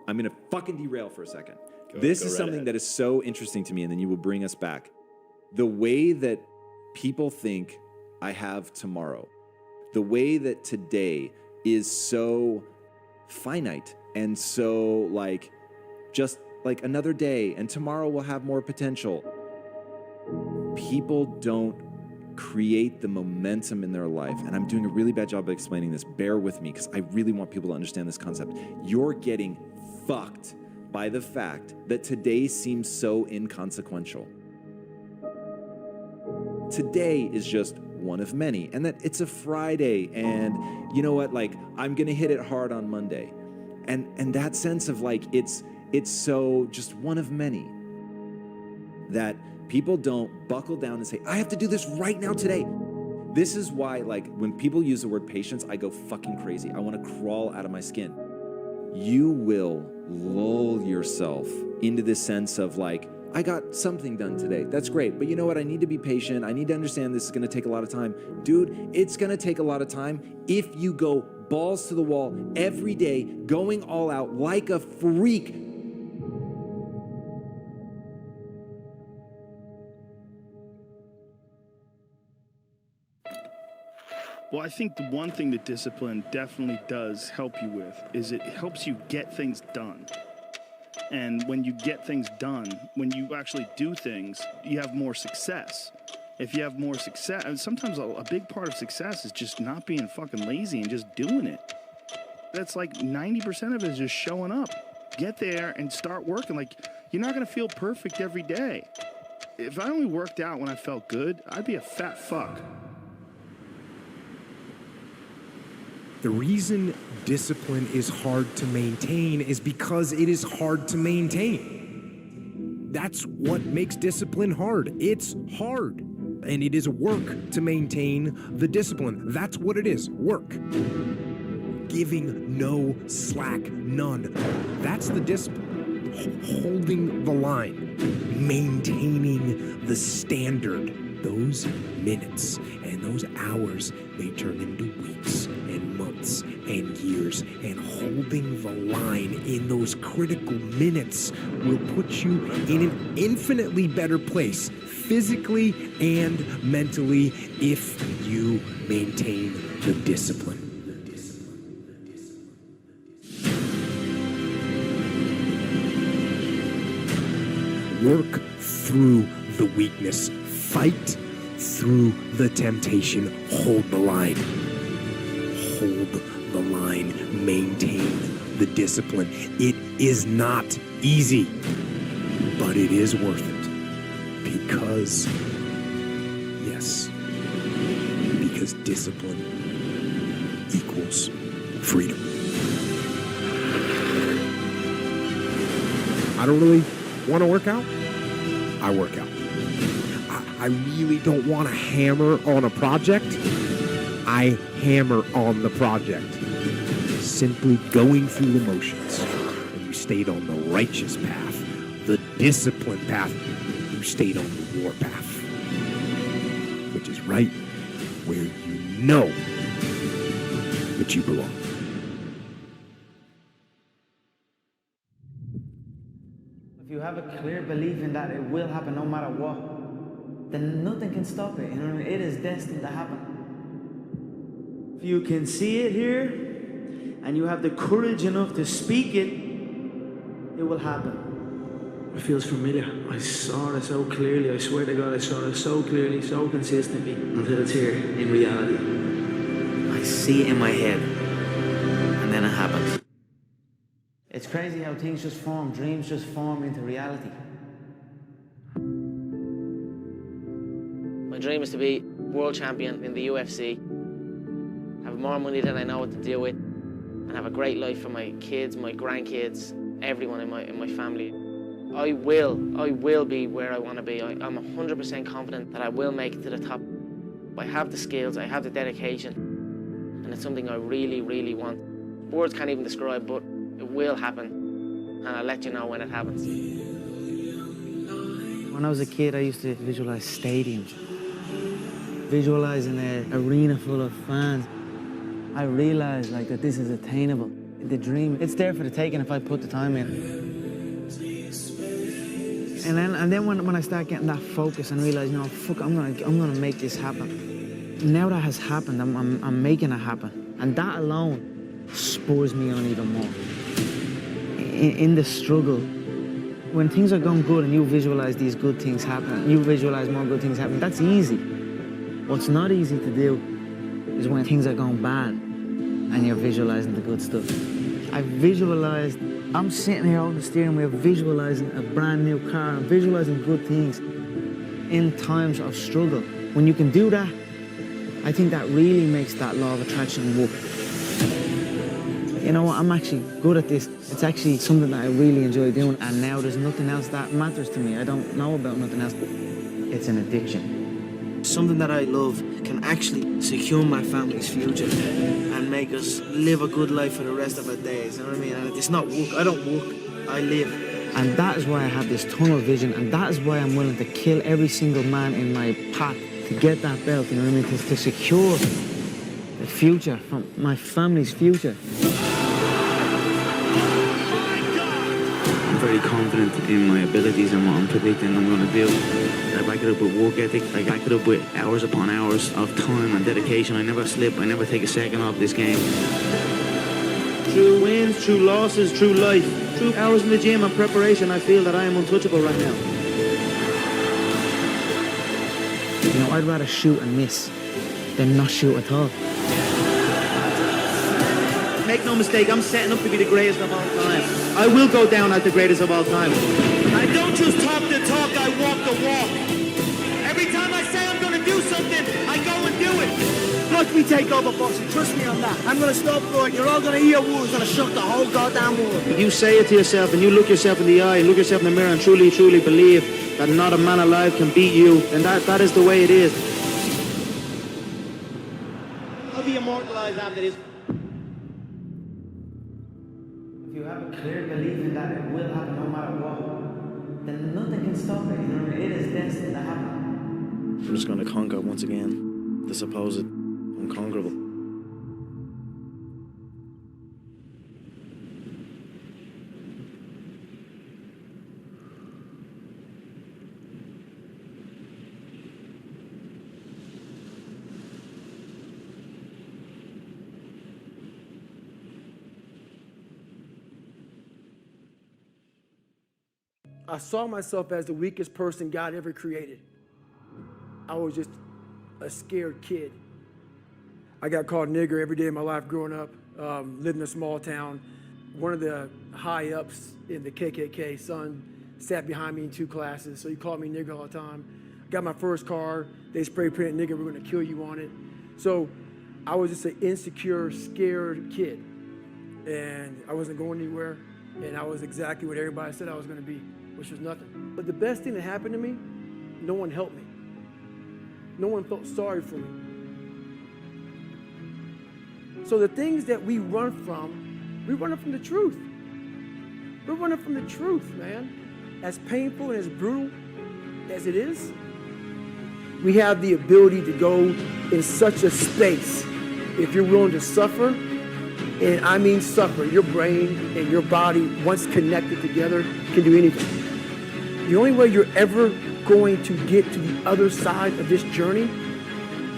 I'm going to fucking derail for a second. This is something that is so interesting to me, and then you will bring us back. The way that people think I have tomorrow, the way that today is so finite and so like, just like another day, and tomorrow will have more potential. People don't create the momentum in their life, and I'm doing a really bad job of explaining this. Bear with me, because I really want people to understand this concept. You're getting fucked by the fact that today seems so inconsequential. Today is just one of many, and that it's a Friday, and you know what, like, I'm gonna hit it hard on Monday. And that sense of like, it's so just one of many, that people don't buckle down and say, I have to do this right now today. This is why, like, when people use the word patience, I go fucking crazy. I want to crawl out of my skin. You will lull yourself into this sense of like, I got something done today. That's great. But you know what? I need to be patient. I need to understand this is going to take a lot of time. Dude, it's going to take a lot of time if you go balls to the wall every day, going all out like a freak. Well, I think the one thing that discipline definitely does help you with is it helps you get things done. And when you get things done, when you actually do things, you have more success. If you have more success, and sometimes a big part of success is just not being fucking lazy and just doing it. That's like 90% of it is just showing up. Get there and start working. Like, you're not gonna feel perfect every day. If I only worked out when I felt good, I'd be a fat fuck. The reason discipline is hard to maintain is because it is hard to maintain. That's what makes discipline hard. It's hard. And it is work to maintain the discipline. That's what it is, work. Giving no slack, none. That's the discipline. Holding the line, maintaining the standard. Those minutes and those hours may turn into weeks and months and years, and holding the line in those critical minutes will put you in an infinitely better place, physically and mentally, if you maintain the discipline. Work through the weakness. Fight through the temptation. Hold the line. Hold the line. Maintain the discipline. It is not easy, but it is worth it. Because, yes, because discipline equals freedom. I don't really want to work out. I work out. I really don't want to hammer on a project. I hammer on the project. Simply going through the motions. And you stayed on the righteous path, the disciplined path. You stayed on the war path, which is right where you know that you belong. If you have a clear belief in that it will happen no matter what, then nothing can stop it. You know what I mean? It is destined to happen. If you can see it here, and you have the courage enough to speak it, it will happen. It feels familiar. I saw it so clearly. I swear to God, I saw it so clearly, so consistently, until it's here in reality. I see it in my head, and then it happens. It's crazy how things just form, dreams just form into reality. My dream is to be world champion in the UFC, have more money than I know what to do with, and have a great life for my kids, my grandkids, everyone in my family. I will be where I want to be. I'm 100% confident that I will make it to the top. I have the skills, I have the dedication, and it's something I really, really want. Words can't even describe, but it will happen, and I'll let you know when it happens. When I was a kid, I used to visualize stadiums, visualizing an arena full of fans. I realized that this is attainable. The dream, it's there for the taking if I put the time in. And then when I start getting that focus and realize, fuck, I'm gonna make this happen. Now that has happened, I'm making it happen, and that alone spurs me on even more. In the struggle, when things are going good and you visualize these good things happening, you visualize more good things happening, that's easy. What's not easy to do is when things are going bad and you're visualizing the good stuff. I visualized, I'm sitting here on the steering wheel visualizing a brand new car, I'm visualizing good things in times of struggle. When you can do that, I think that really makes that law of attraction work. You know what, I'm actually good at this. It's actually something that I really enjoy doing, and now there's nothing else that matters to me. I don't know about nothing else. It's an addiction. Something that I love can actually secure my family's future and make us live a good life for the rest of our days, you know what I mean? And it's not work, I don't work, I live. And that is why I have this tunnel vision, and that is why I'm willing to kill every single man in my path to get that belt, you know what I mean? To secure the future, from my family's future. very confident in my abilities and what I'm predicting I'm going to do. I back it up with work ethic. I back it up with hours upon hours of time and dedication. I never slip. I never take a second off this game. Through wins, through losses, through life, through hours in the gym and preparation, I feel that I am untouchable right now. You know, I'd rather shoot and miss than not shoot at all. Make no mistake, I'm setting up to be the greatest of all time. I will go down as the greatest of all time. I don't just talk the talk, I walk the walk. Every time I say I'm going to do something, I go and do it. Watch me take over boxing, trust me on that. I'm going to stop going, you're all going to hear words, going to shut the whole goddamn world. If you say it to yourself and you look yourself in the eye, look yourself in the mirror and truly, truly believe that not a man alive can beat you, then that is the way it is. I'll be immortalized after this. If you have a clear belief in that it will happen no matter what, then nothing can stop it. You know, it is destined to happen. I'm just going to conquer once again the supposed unconquerable. I saw myself as the weakest person God ever created. I was just a scared kid. I got called nigger every day of my life growing up, lived in a small town. One of the high-ups in the KKK, son, sat behind me in 2 classes, so he called me nigger all the time. Got my first car, they spray painted nigger, we're gonna kill you on it. So I was just an insecure, scared kid. And I wasn't going anywhere, and I was exactly what everybody said I was gonna be, which was nothing. But the best thing that happened to me, no one helped me. No one felt sorry for me. So the things that we run from the truth. We're running from the truth, man. As painful and as brutal as it is, we have the ability to go in such a space if you're willing to suffer, and I mean suffer. Your brain and your body, once connected together, can do anything. The only way you're ever going to get to the other side of this journey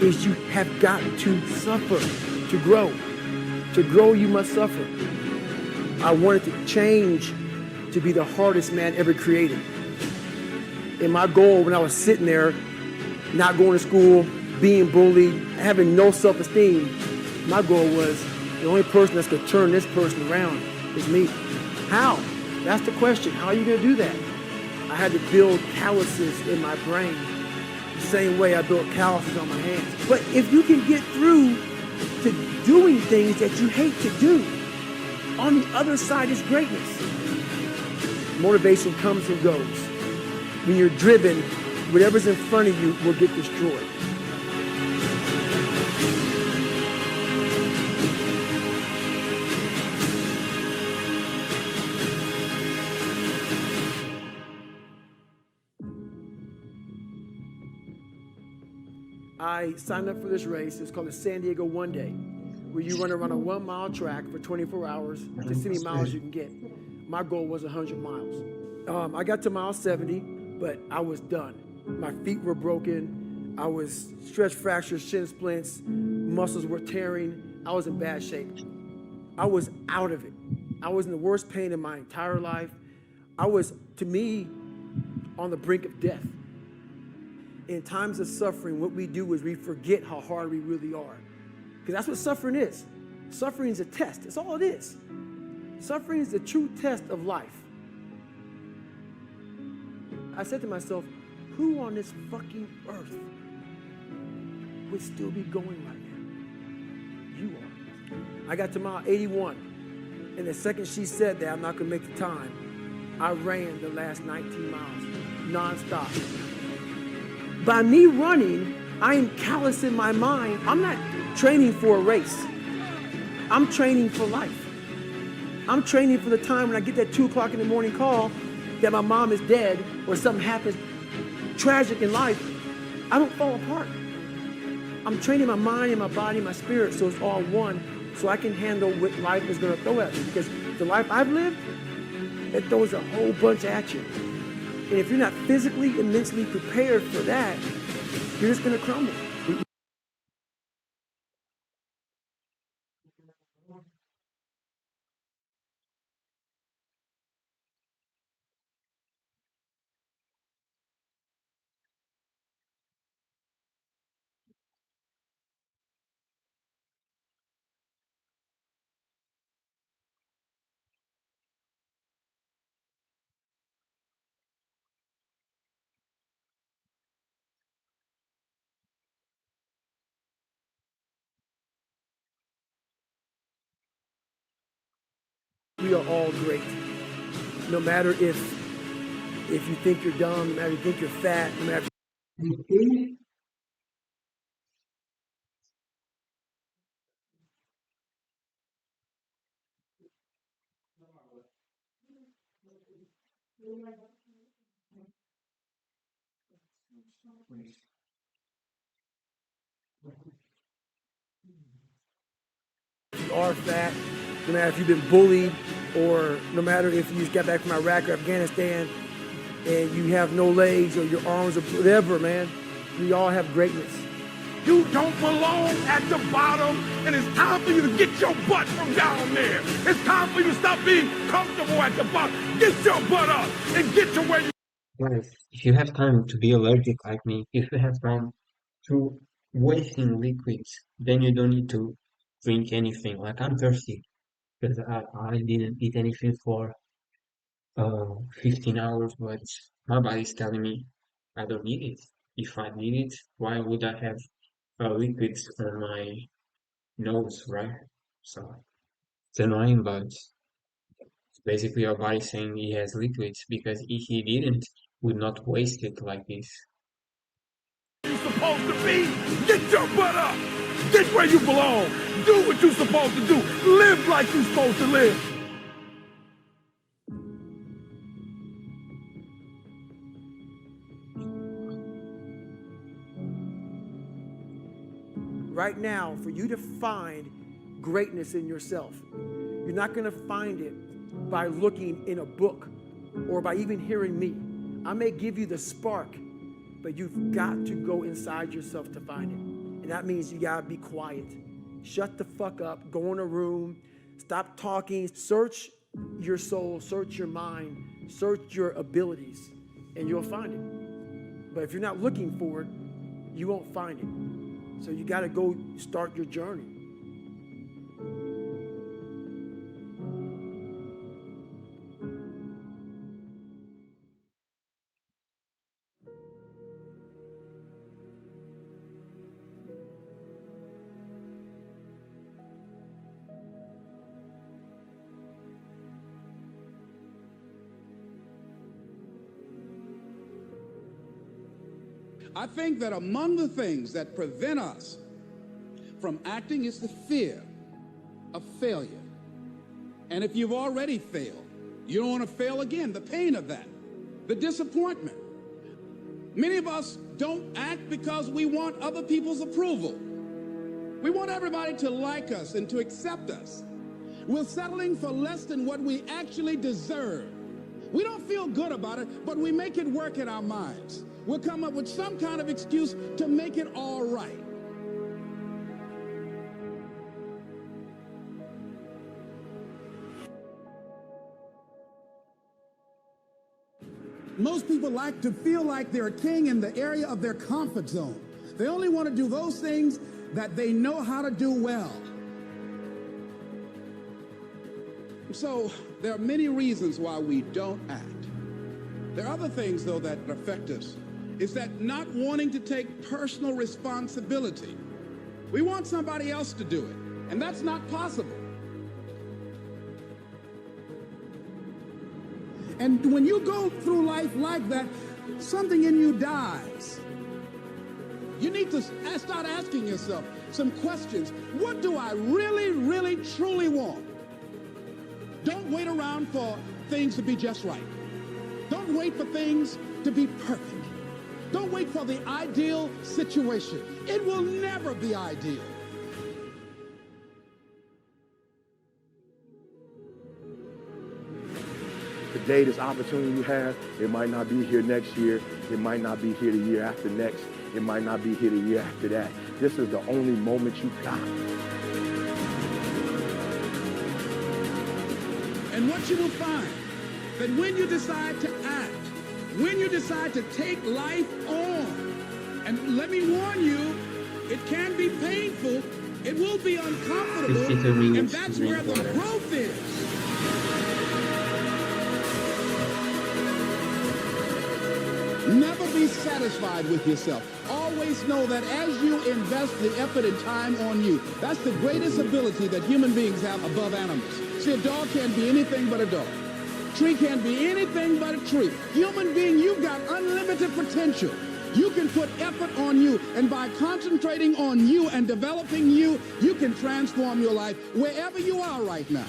is you have got to suffer to grow. To grow, you must suffer. I wanted to change to be the hardest man ever created. And my goal when I was sitting there, not going to school, being bullied, having no self-esteem, my goal was the only person that's going to turn this person around is me. How? That's the question. How are you going to do that? I had to build calluses in my brain the same way I built calluses on my hands. But if you can get through to doing things that you hate to do, on the other side is greatness. Motivation comes and goes. When you're driven, whatever's in front of you will get destroyed. I signed up for this race. It's called the San Diego One Day, where you run around a 1 mile track for 24 hours to see how many miles you can get. My goal was 100 miles. I got to mile 70, but I was done. My feet were broken. I was stress fractures, shin splints, muscles were tearing. I was in bad shape. I was out of it. I was in the worst pain in my entire life. I was, to me, on the brink of death. In times of suffering, what we do is we forget how hard we really are. Because that's what suffering is. Suffering is a test. That's all it is. Suffering is the true test of life. I said to myself, who on this fucking earth would still be going right now? You are. I got to mile 81, and the second she said that I'm not gonna make the time, I ran the last 19 miles, nonstop. By me running, I am callous in my mind. I'm not training for a race. I'm training for life. I'm training for the time when I get that 2 o'clock in the morning call that my mom is dead or something happens tragic in life. I don't fall apart. I'm training my mind and my body and my spirit so it's all one, so I can handle what life is going to throw at me. Because the life I've lived, that throws a whole bunch at you. And if you're not physically and mentally prepared for that, you're just gonna crumble. We are all great. No matter if you think you're dumb, no matter if you think you're fat, no matter if you are fat, no matter if you've been bullied, or no matter if you just got back from Iraq or Afghanistan and you have no legs or your arms or whatever, man, we all have greatness. You don't belong at the bottom, and it's time for you to get your butt from down there. It's time for you to stop being comfortable at the bottom. Get your butt up and get to where you... Guys, if you have time to be allergic like me, if you have time to wasting liquids, then you don't need to drink anything. Like, I'm thirsty because I didn't eat anything for 15 hours, but my body's telling me I don't need it. If I need it, why would I have liquids on my nose, right? So it's annoying, but basically our body saying he has liquids, because if he didn't, would not waste it like this. You're supposed to be. Get your butt up. Get where you belong. Do what you're supposed to do. Live like you're supposed to live. Right now, for you to find greatness in yourself, you're not going to find it by looking in a book or by even hearing me. I may give you the spark, but you've got to go inside yourself to find it. And that means you got to be quiet. Shut the fuck up. Go in a room. Stop talking. Search your soul. Search your mind. Search your abilities, and you'll find it. But if you're not looking for it, you won't find it. So you got to go start your journey. I think that among the things that prevent us from acting is the fear of failure. And if you've already failed, you don't want to fail again. The pain of that, the disappointment. Many of us don't act because we want other people's approval. We want everybody to like us and to accept us. We're settling for less than what we actually deserve. We don't feel good about it, but we make it work in our minds. We'll come up with some kind of excuse to make it all right. Most people like to feel like they're a king in the area of their comfort zone. They only want to do those things that they know how to do well. So there are many reasons why we don't act. There are other things, though, that affect us. Is that not wanting to take personal responsibility. We want somebody else to do it, and that's not possible. And when you go through life like that, something in you dies. You need to start asking yourself some questions. What do I really, really, truly want? Don't wait around for things to be just right. Don't wait for things to be perfect. Don't wait for the ideal situation. It will never be ideal. Today, this opportunity you have, it might not be here next year. It might not be here the year after next. It might not be here the year after that. This is the only moment you got. And what you will find, that when you decide to act, when you decide to take life on, and let me warn you, it can be painful, it will be uncomfortable, 52 minutes and that's to where drink the water. growth is. Never be satisfied with yourself. Always know that as you invest the effort and time on you, that's the greatest ability that human beings have above animals. See, a dog can't be anything but a dog. Tree can't be anything but a tree. Human being, you've got unlimited potential. You can put effort on you, and by concentrating on you and developing you, you can transform your life wherever you are right now.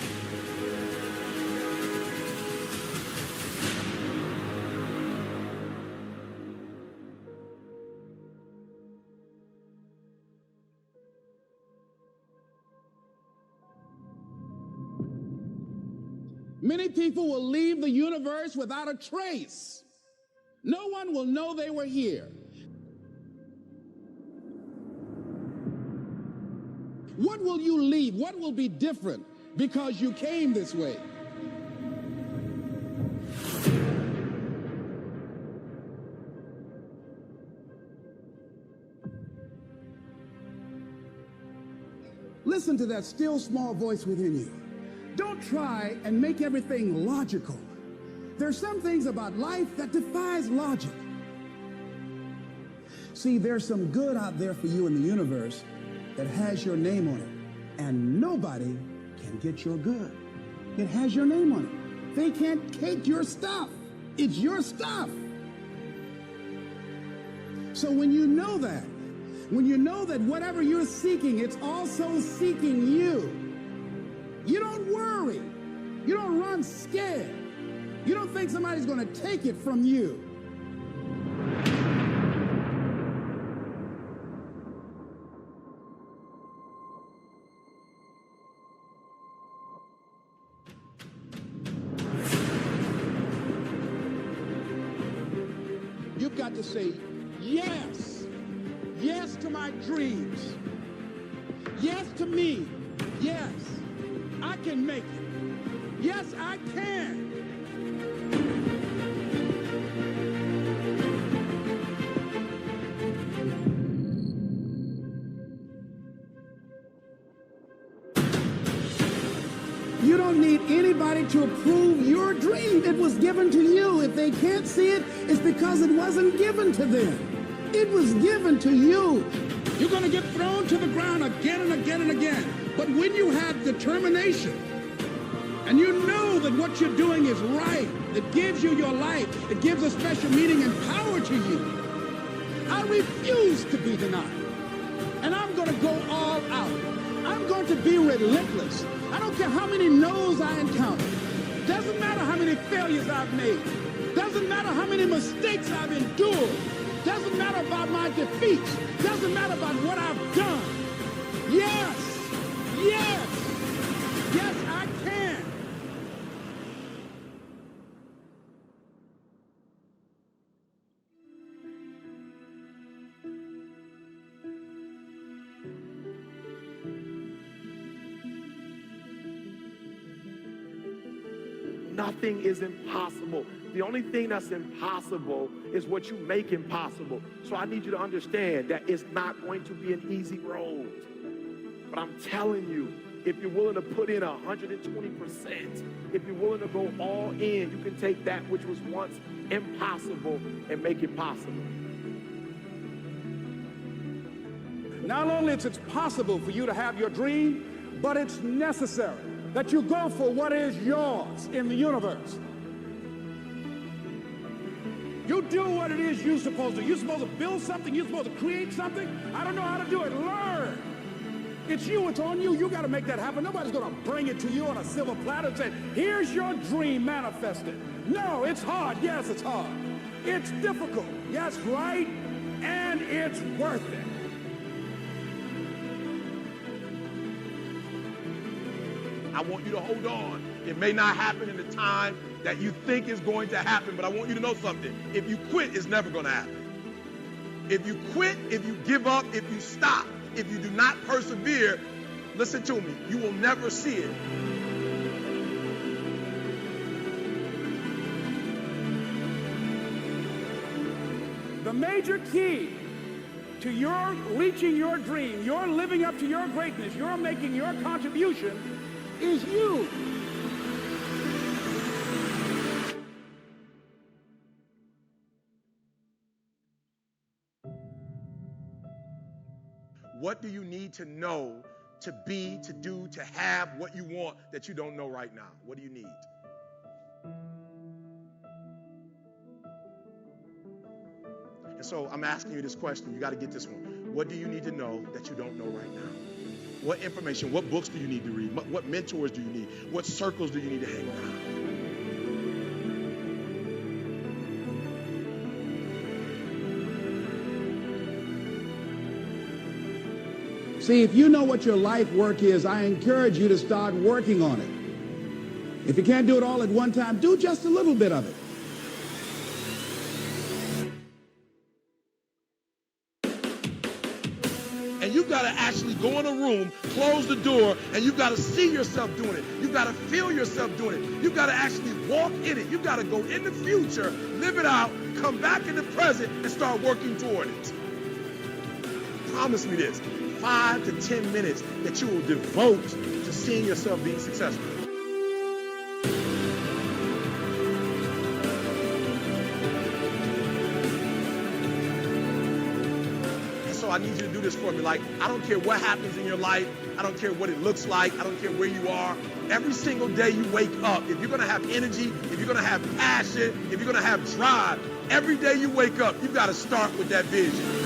Many people will leave the universe without a trace. No one will know they were here. What will you leave? What will be different because you came this way? Listen to that still small voice within you. Don't try and make everything logical. There's some things about life that defies logic. See, there's some good out there for you in the universe that has your name on it, and nobody can get your good. It has your name on it. They can't take your stuff. It's your stuff. So when you know that whatever you're seeking, it's also seeking you. You don't worry. You don't run scared. You don't think somebody's going to take it from you. You've got to say, yes. Yes to my dreams. Yes to me. Yes, I can make it. Yes, I can. You don't need anybody to approve your dream. It was given to you. If they can't see it, it's because it wasn't given to them. It was given to you. You're going to get thrown to the ground again and again and again. But when you have determination, and you know that what you're doing is right, it gives you your life, it gives a special meaning and power to you. I refuse to be denied. And I'm going to go all out. I'm going to be relentless. I don't care how many no's I encounter. Doesn't matter how many failures I've made. Doesn't matter how many mistakes I've endured. Doesn't matter about my defeats. Doesn't matter about what I've done. Yes, yes, yes, I can. Nothing is impossible. The only thing that's impossible is what you make impossible. So I need you to understand that it's not going to be an easy road. But I'm telling you, if you're willing to put in 120%, if you're willing to go all in, you can take that which was once impossible and make it possible. Not only is it possible for you to have your dream, but it's necessary that you go for what is yours in the universe. You do what it is you're supposed to. You're supposed to build something. You're supposed to create something. I don't know how to do it. Learn. It's you. It's on you. You got to make that happen. Nobody's going to bring it to you on a silver platter and say, here's your dream manifested. No, it's hard. Yes, it's hard. It's difficult. Yes, right. And it's worth it. I want you to hold on. It may not happen in the time that you think is going to happen, but I want you to know something. If you quit, it's never going to happen. If you quit, if you give up, if you stop, if you do not persevere, listen to me, you will never see it. The major key to your reaching your dream, your living up to your greatness, your making your contribution is you. What do you need to know to be, to do, to have what you want that you don't know right now? What do you need? And so I'm asking you this question. You got to get this one. What do you need to know that you don't know right now? What information, what books do you need to read? What mentors do you need? What circles do you need to hang around? See, if you know what your life work is, I encourage you to start working on it. If you can't do it all at one time, do just a little bit of it. And you've got to actually go in a room, close the door, and you've got to see yourself doing it. You've got to feel yourself doing it. You've got to actually walk in it. You've got to go in the future, live it out, come back in the present, and start working toward it. Promise me this. 5 to 10 minutes that you will devote to seeing yourself being successful. And so I need you to do this for me. Like, I don't care what happens in your life. I don't care what it looks like. I don't care where you are. Every single day you wake up, if you're going to have energy, if you're going to have passion, if you're going to have drive, every day you wake up, you've got to start with that vision.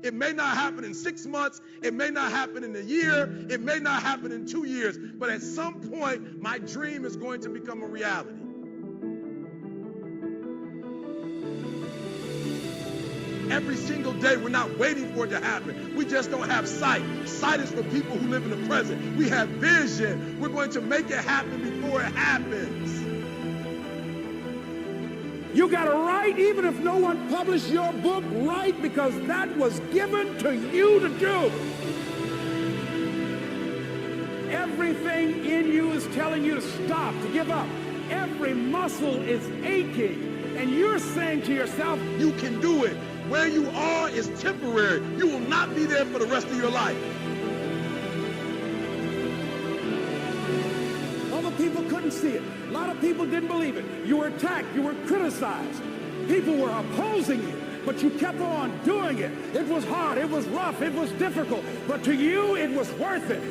It may not happen in 6 months. It may not happen in a year. It may not happen in 2 years. But at some point, my dream is going to become a reality. Every single day, we're not waiting for it to happen. We just don't have sight. Sight is for people who live in the present. We have vision. We're going to make it happen before it happens. You got to write, even if no one published your book, write, because that was given to you to do. Everything in you is telling you to stop, to give up. Every muscle is aching, and you're saying to yourself, you can do it. Where you are is temporary. You will not be there for the rest of your life. People couldn't see it. A lot of people didn't believe it. You were attacked. You were criticized. People were opposing you, but you kept on doing it. It was hard. It was rough. It was difficult. But to you, it was worth it.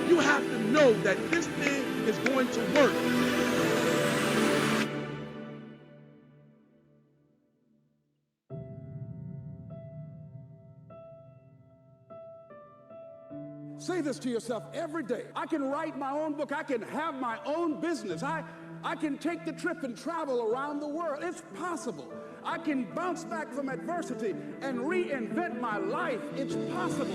You have to know that this thing is going to work. Say this to yourself every day. I can write my own book. I can have my own business. I can take the trip and travel around the world. It's possible. I can bounce back from adversity and reinvent my life. It's possible.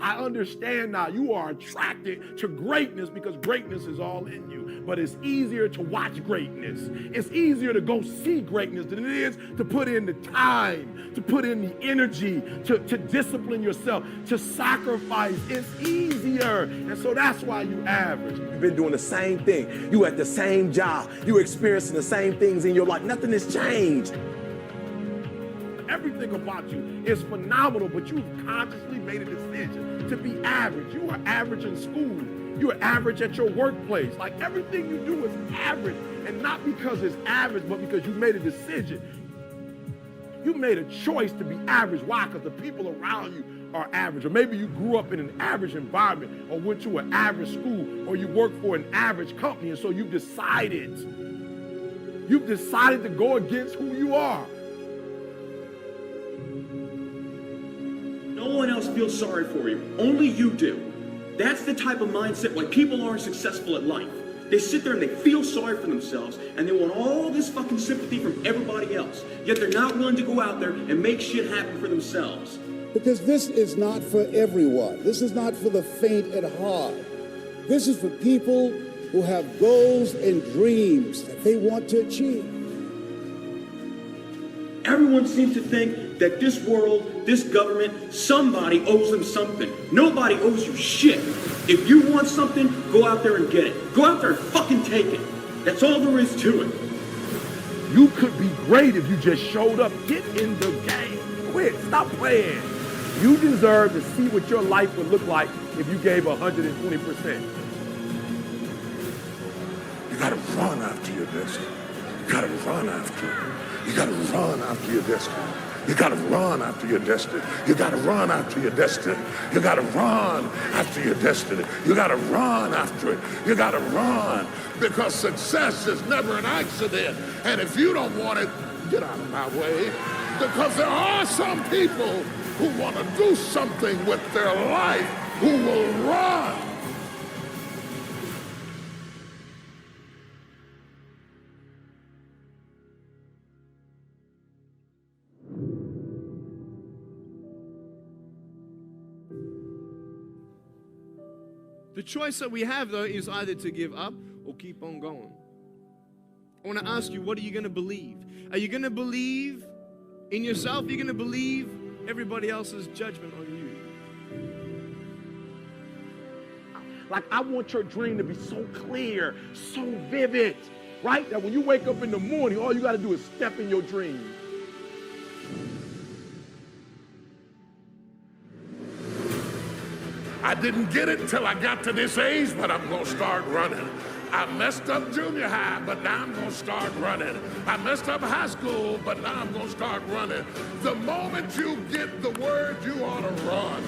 I understand now you are attracted to greatness because greatness is all in you. But it's easier to watch greatness. It's easier to go see greatness than it is to put in the time, to put in the energy, to discipline yourself, to sacrifice. It's easier. And so that's why you average. You've been doing the same thing. You at the same job. You experiencing the same things in your life. Nothing has changed. Everything about you is phenomenal, but you've consciously made a decision to be average. You are average in school. You are average at your workplace. Like everything you do is average. And not because it's average, but because you made a decision. You made a choice to be average. Why? Because the people around you are average. Or maybe you grew up in an average environment or went to an average school or you work for an average company. And so you've decided to go against who you are. No one else feels sorry for you. Only you do. That's the type of mindset why people aren't successful at life. They sit there and they feel sorry for themselves and they want all this fucking sympathy from everybody else. Yet they're not willing to go out there and make shit happen for themselves. Because this is not for everyone. This is not for the faint at heart. This is for people who have goals and dreams that they want to achieve. Everyone seems to think that this world, this government, somebody owes them something. Nobody owes you shit. If you want something, go out there and get it. Go out there and fucking take it. That's all there is to it. You could be great if you just showed up. Get in the game. Quit. Stop playing. You deserve to see what your life would look like if you gave 120%. You gotta run after your destiny. You gotta run after it. You gotta run after your destiny. You gotta run after your destiny. You gotta run after your destiny. You gotta run after your destiny. You gotta run after it. You gotta run, because success is never an accident. And if you don't want it, get out of my way. Because there are some people who want to do something with their life who will run. The choice that we have, though, is either to give up or keep on going. I want to ask you, what are you going to believe? Are you going to believe in yourself? Are you going to believe everybody else's judgment on you? Like, I want your dream to be so clear, so vivid, right? That when you wake up in the morning, all you got to do is step in your dream. I didn't get it till I got to this age, but I'm gonna start running. I messed up junior high, but now I'm gonna start running. I messed up high school, but now I'm gonna start running. The moment you get the word, you ought to run.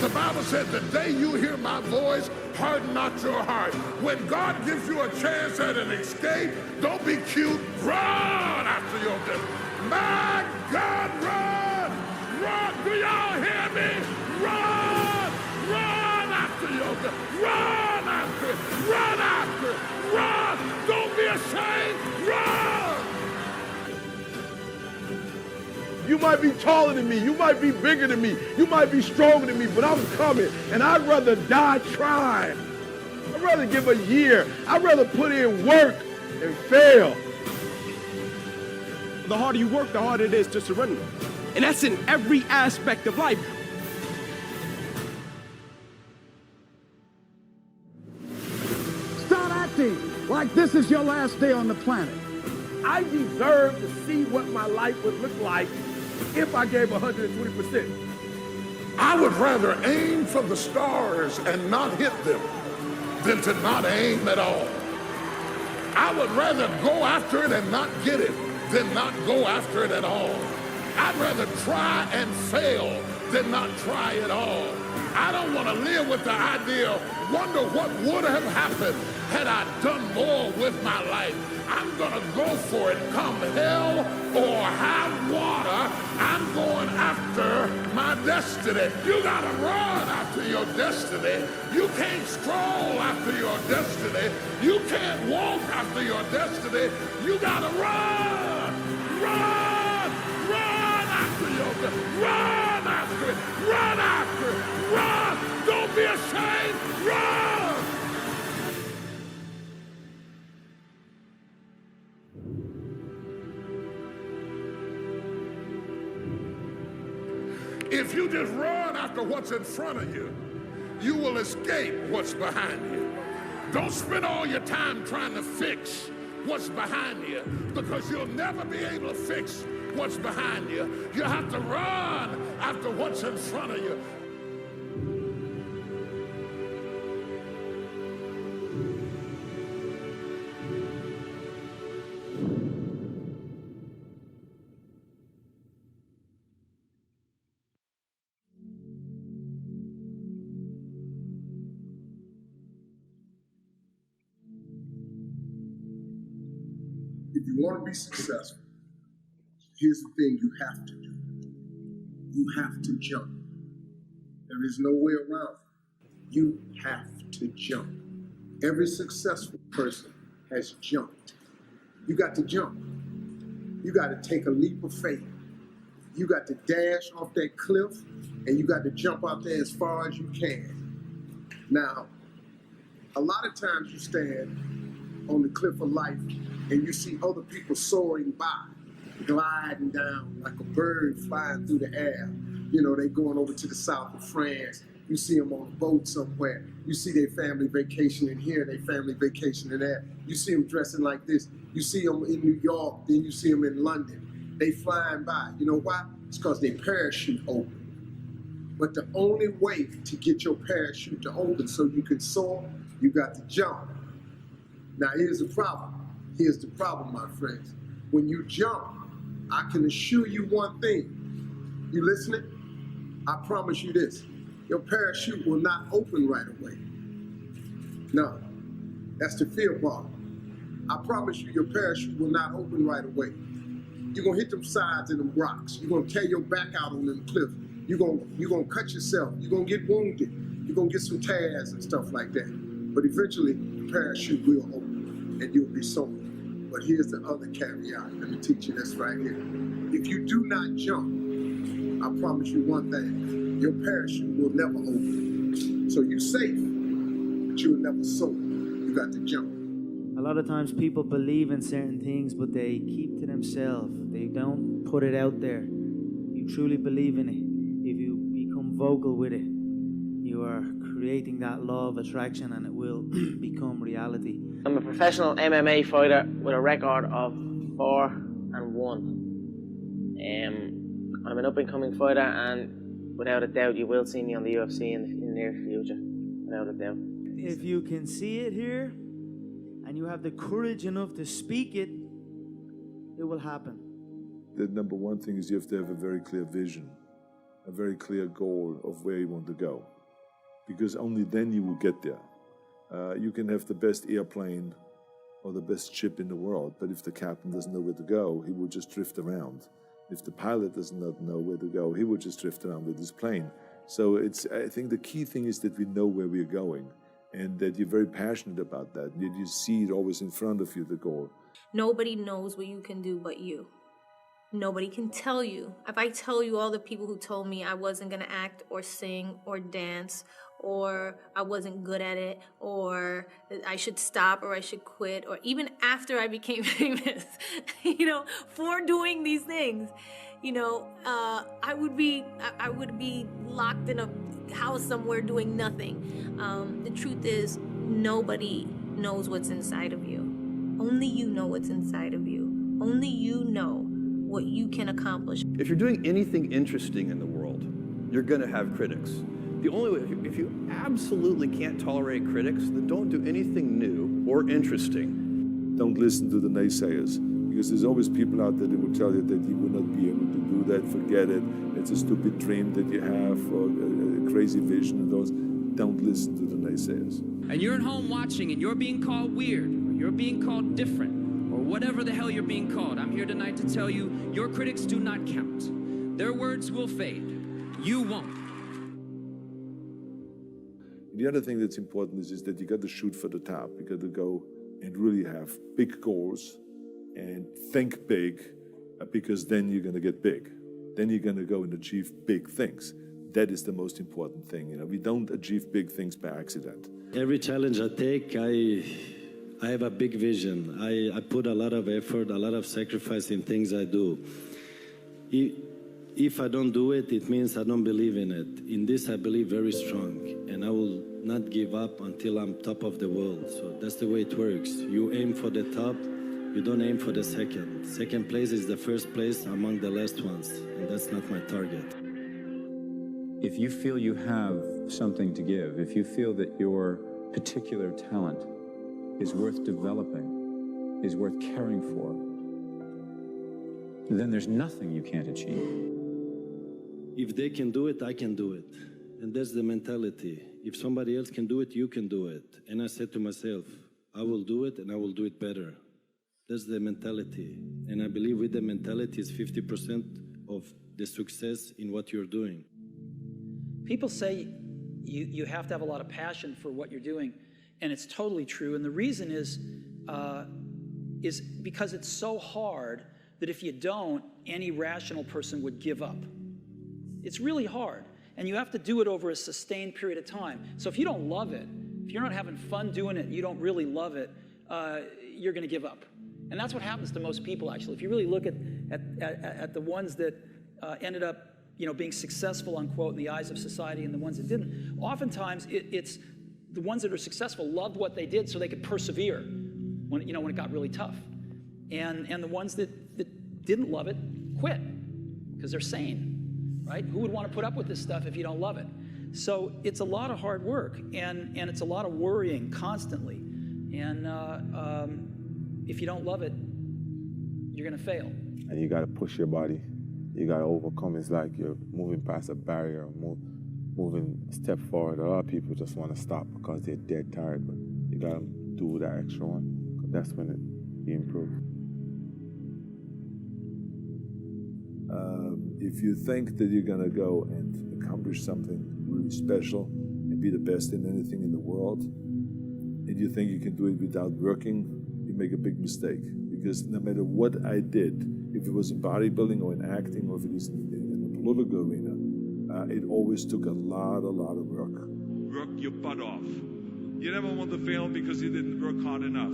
The Bible said, the day you hear my voice, harden not your heart. When God gives you a chance at an escape, don't be cute, run after your destiny. My God, run! Run! Do y'all hear me? Run! Run after your destiny. Run after it! Run after it! Run! Don't be ashamed! Run! You might be taller than me. You might be bigger than me. You might be stronger than me, but I'm coming. And I'd rather die trying. I'd rather give a year. I'd rather put in work and fail. The harder you work, the harder it is to surrender. And that's in every aspect of life. Start acting like this is your last day on the planet. I deserve to see what my life would look like if I gave 120%. I would rather aim for the stars and not hit them than to not aim at all. I would rather go after it and not get it than not go after it at all. I'd rather try and fail than not try at all. I don't want to live with the idea, wonder what would have happened had I done more with my life. I'm going to go for it, come hell or high water. I'm going after my destiny. You got to run after your destiny. You can't stroll after your destiny. You can't walk after your destiny. You got to run. Run. Run after your destiny. Run after it. Run after it. Run. Don't be ashamed. Run. If you just run after what's in front of you, you will escape what's behind you. Don't spend all your time trying to fix what's behind you, because you'll never be able to fix what's behind you. You have to run after what's in front of you. If you want to be successful, here's the thing you have to do. You have to jump. There is no way around it. You have to jump. Every successful person has jumped. You got to jump. You got to take a leap of faith. You got to dash off that cliff, and you got to jump out there as far as you can. Now, a lot of times you stand on the cliff of life and you see other people soaring by, gliding down like a bird flying through the air. You know, they going over to the south of France. You see them on a boat somewhere. You see their family vacationing here, their family vacationing there. You see them dressing like this. You see them in New York, then you see them in London. They flying by. You know why? It's because their parachute open. But the only way to get your parachute to open so you can soar, you got to jump. Now here's the problem. Here's the problem, my friends. When you jump, I can assure you one thing. You listening? I promise you this. Your parachute will not open right away. No, that's the fear part. I promise you your parachute will not open right away. You're gonna hit them sides and them rocks. You're gonna tear your back out on them cliffs. You're gonna cut yourself. You're gonna get wounded. You're gonna get some tears and stuff like that. But eventually, the parachute will open and you'll be soaring. But here's the other caveat. Let me teach you this right here. If you do not jump, I promise you one thing. Your parachute will never open. So you're safe, but you'll never soar. You got to jump. A lot of times people believe in certain things, but they keep to themselves. They don't put it out there. You truly believe in it. If you become vocal with it, you are creating that law of attraction and it will become reality. I'm a professional MMA fighter with a record of 4-1. I'm an up-and-coming fighter, and without a doubt, you will see me on the UFC in the near future, without a doubt. If you can see it here, and you have the courage enough to speak it, it will happen. The number one thing is you have to have a very clear vision, a very clear goal of where you want to go, because only then you will get there. You can have the best airplane or the best ship in the world, but if the captain doesn't know where to go, he will just drift around. If the pilot does not know where to go, he will just drift around with his plane. So I think the key thing is that we know where we're going and that you're very passionate about that. You see it always in front of you, the goal. Nobody knows what you can do but you. Nobody can tell you. If I tell you all the people who told me I wasn't going to act or sing or dance, or I wasn't good at it, or I should stop or I should quit, or even after I became famous, for doing these things, I would be locked in a house somewhere doing nothing. The truth is, nobody knows what's inside of you. Only you know what's inside of you. Only you know what you can accomplish. If you're doing anything interesting in the world, you're going to have critics. The only way, if you absolutely can't tolerate critics, then don't do anything new or interesting. Don't listen to the naysayers, because there's always people out there that will tell you that you will not be able to do that, forget it, it's a stupid dream that you have, or a crazy vision and those. Don't listen to the naysayers. And you're at home watching and you're being called weird, or you're being called different, or whatever the hell you're being called. I'm here tonight to tell you, your critics do not count. Their words will fade. You won't. The other thing that's important is that you got to shoot for the top. You got to go and really have big goals and think big, because then you're going to get big. Then you're going to go and achieve big things. That is the most important thing. We don't achieve big things by accident. Every challenge I take, I have a big vision. I put a lot of effort, a lot of sacrifice in things I do. If I don't do it, it means I don't believe in it. In this, I believe very strong, and I will not give up until I'm top of the world. So that's the way it works. You aim for the top, you don't aim for the second. Second place is the first place among the last ones, and that's not my target. If you feel you have something to give, if you feel that your particular talent is worth developing, is worth caring for, then there's nothing you can't achieve. If they can do it, I can do it. And that's the mentality. If somebody else can do it, you can do it. And I said to myself, I will do it and I will do it better. That's the mentality. And I believe with the mentality is 50% of the success in what you're doing. People say you have to have a lot of passion for what you're doing, and it's totally true. And the reason is because it's so hard that if you don't, any rational person would give up. It's really hard, and you have to do it over a sustained period of time. So if you don't love it, if you're not having fun doing it, and you don't really love it, you're going to give up. And that's what happens to most people, actually. If you really look at the ones that ended up, being successful, unquote, in the eyes of society, and the ones that didn't, oftentimes it's the ones that are successful loved what they did so they could persevere when it got really tough. And the ones that didn't love it quit because they're sane, right? Who would want to put up with this stuff if you don't love it? So it's a lot of hard work, and it's a lot of worrying constantly. And if you don't love it, you're going to fail. And you got to push your body. You got to overcome. It's like you're moving past a barrier, moving a step forward. A lot of people just want to stop because they're dead tired, but you got to do that extra one. That's when you improve. If you think that you're going to go and accomplish something really special and be the best in anything in the world, and you think you can do it without working, you make a big mistake. Because no matter what I did, if it was in bodybuilding or in acting or if it is in the political arena, it always took a lot of work. Work your butt off. You never want to fail because you didn't work hard enough.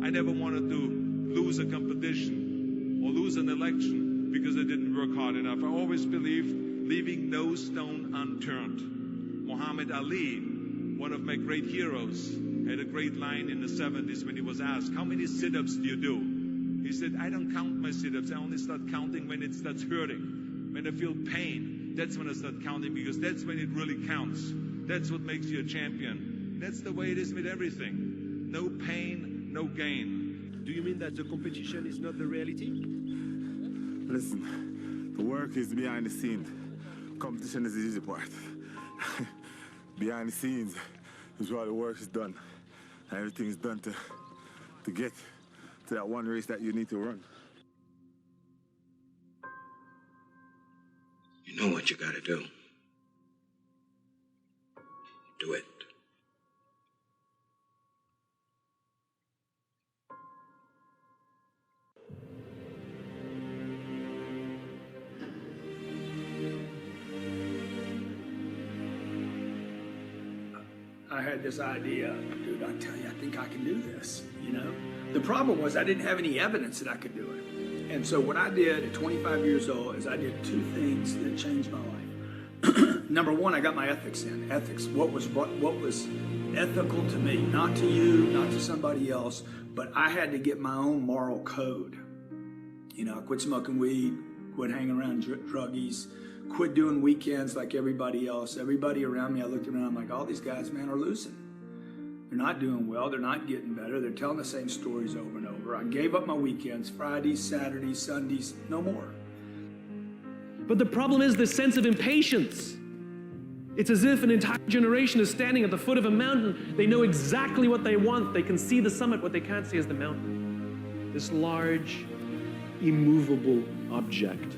I never wanted to lose a competition or lose an election because I didn't work hard enough. I always believed leaving no stone unturned. Muhammad Ali, one of my great heroes, had a great line in the 70s when he was asked, how many sit-ups do you do? He said, I don't count my sit-ups. I only start counting when it starts hurting. When I feel pain, that's when I start counting, because that's when it really counts. That's what makes you a champion. That's the way it is with everything. No pain, no gain. Do you mean that the competition is not the reality? Listen, the work is behind the scenes. Competition is the easy part. Behind the scenes is where the work is done. And everything is done to get to that one race that you need to run. You know what you gotta do. Do it. I had this idea, dude, I tell you, I think I can do this, The problem was I didn't have any evidence that I could do it. And so what I did at 25 years old is I did two things that changed my life. Number one, I got my ethics in. Ethics, what was ethical to me, not to you, not to somebody else, but I had to get my own moral code. I quit smoking weed, quit hanging around druggies, quit doing weekends like everybody else. Everybody around me, I looked around, I'm like, all these guys, man, are losing. They're not doing well. They're not getting better. They're telling the same stories over and over. I gave up my weekends, Fridays, Saturdays, Sundays, no more. But the problem is this sense of impatience. It's as if an entire generation is standing at the foot of a mountain. They know exactly what they want. They can see the summit. What they can't see is the mountain. This large, immovable object.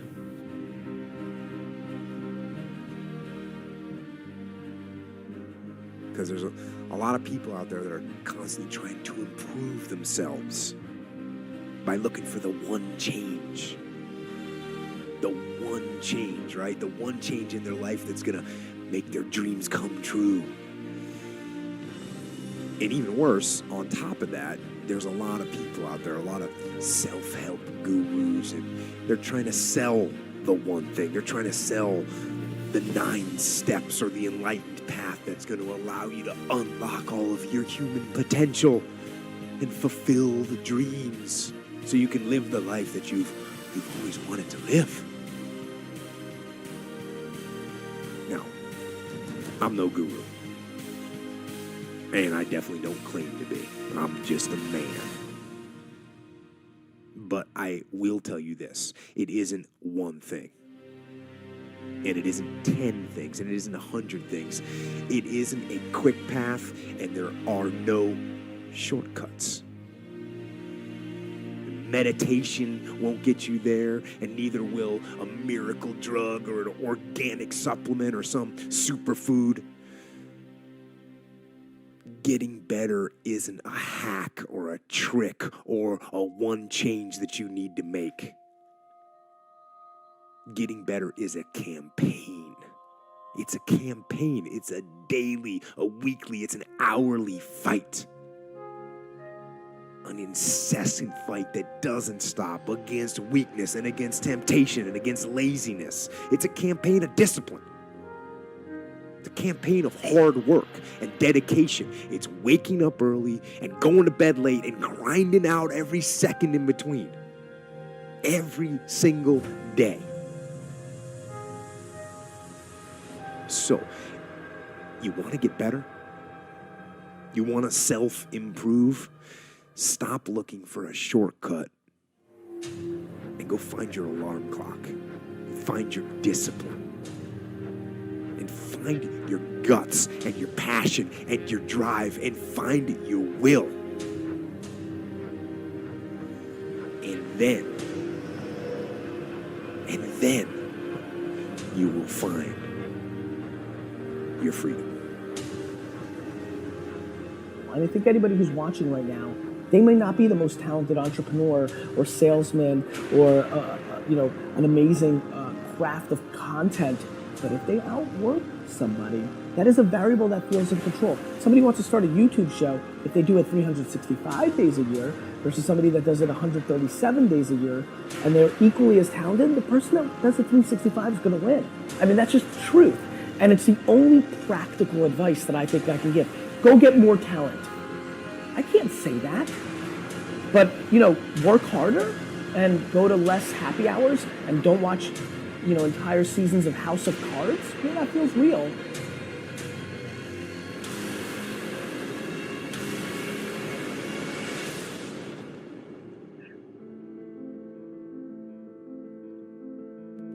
Because there's a lot of people out there that are constantly trying to improve themselves by looking for the one change. The one change, right? The one change in their life that's gonna make their dreams come true. And even worse, on top of that, there's a lot of people out there, a lot of self-help gurus, and they're trying to sell the one thing. They're trying to sell the 9 steps or the enlightened path that's going to allow you to unlock all of your human potential and fulfill the dreams so you can live the life that you've always wanted to live. Now, I'm no guru. And I definitely don't claim to be. I'm just a man. But I will tell you this. It isn't one thing. And it isn't 10 things, and it isn't 100 things. It isn't a quick path, and there are no shortcuts. Meditation won't get you there, and neither will a miracle drug or an organic supplement or some superfood. Getting better isn't a hack or a trick or a one change that you need to make. Getting better is a campaign. It's a campaign. It's a daily, a weekly, it's an hourly fight. An incessant fight that doesn't stop against weakness and against temptation and against laziness. It's a campaign of discipline. It's a campaign of hard work and dedication. It's waking up early and going to bed late and grinding out every second in between. Every single day. So, you want to get better? You want to self-improve? Stop looking for a shortcut and go find your alarm clock. Find your discipline. And find your guts and your passion and your drive and find your will. And then you will find your freedom. And I think anybody who's watching right now, they may not be the most talented entrepreneur or salesman or an amazing craft of content, but if they outwork somebody, that is a variable that feels in control. Somebody wants to start a YouTube show, if they do it 365 days a year versus somebody that does it 137 days a year, and they're equally as talented, the person that does it 365 is going to win. I mean, that's just the truth. And it's the only practical advice that I think I can give. Go get more talent. I can't say that. But, work harder and go to less happy hours and don't watch, entire seasons of House of Cards. That feels real.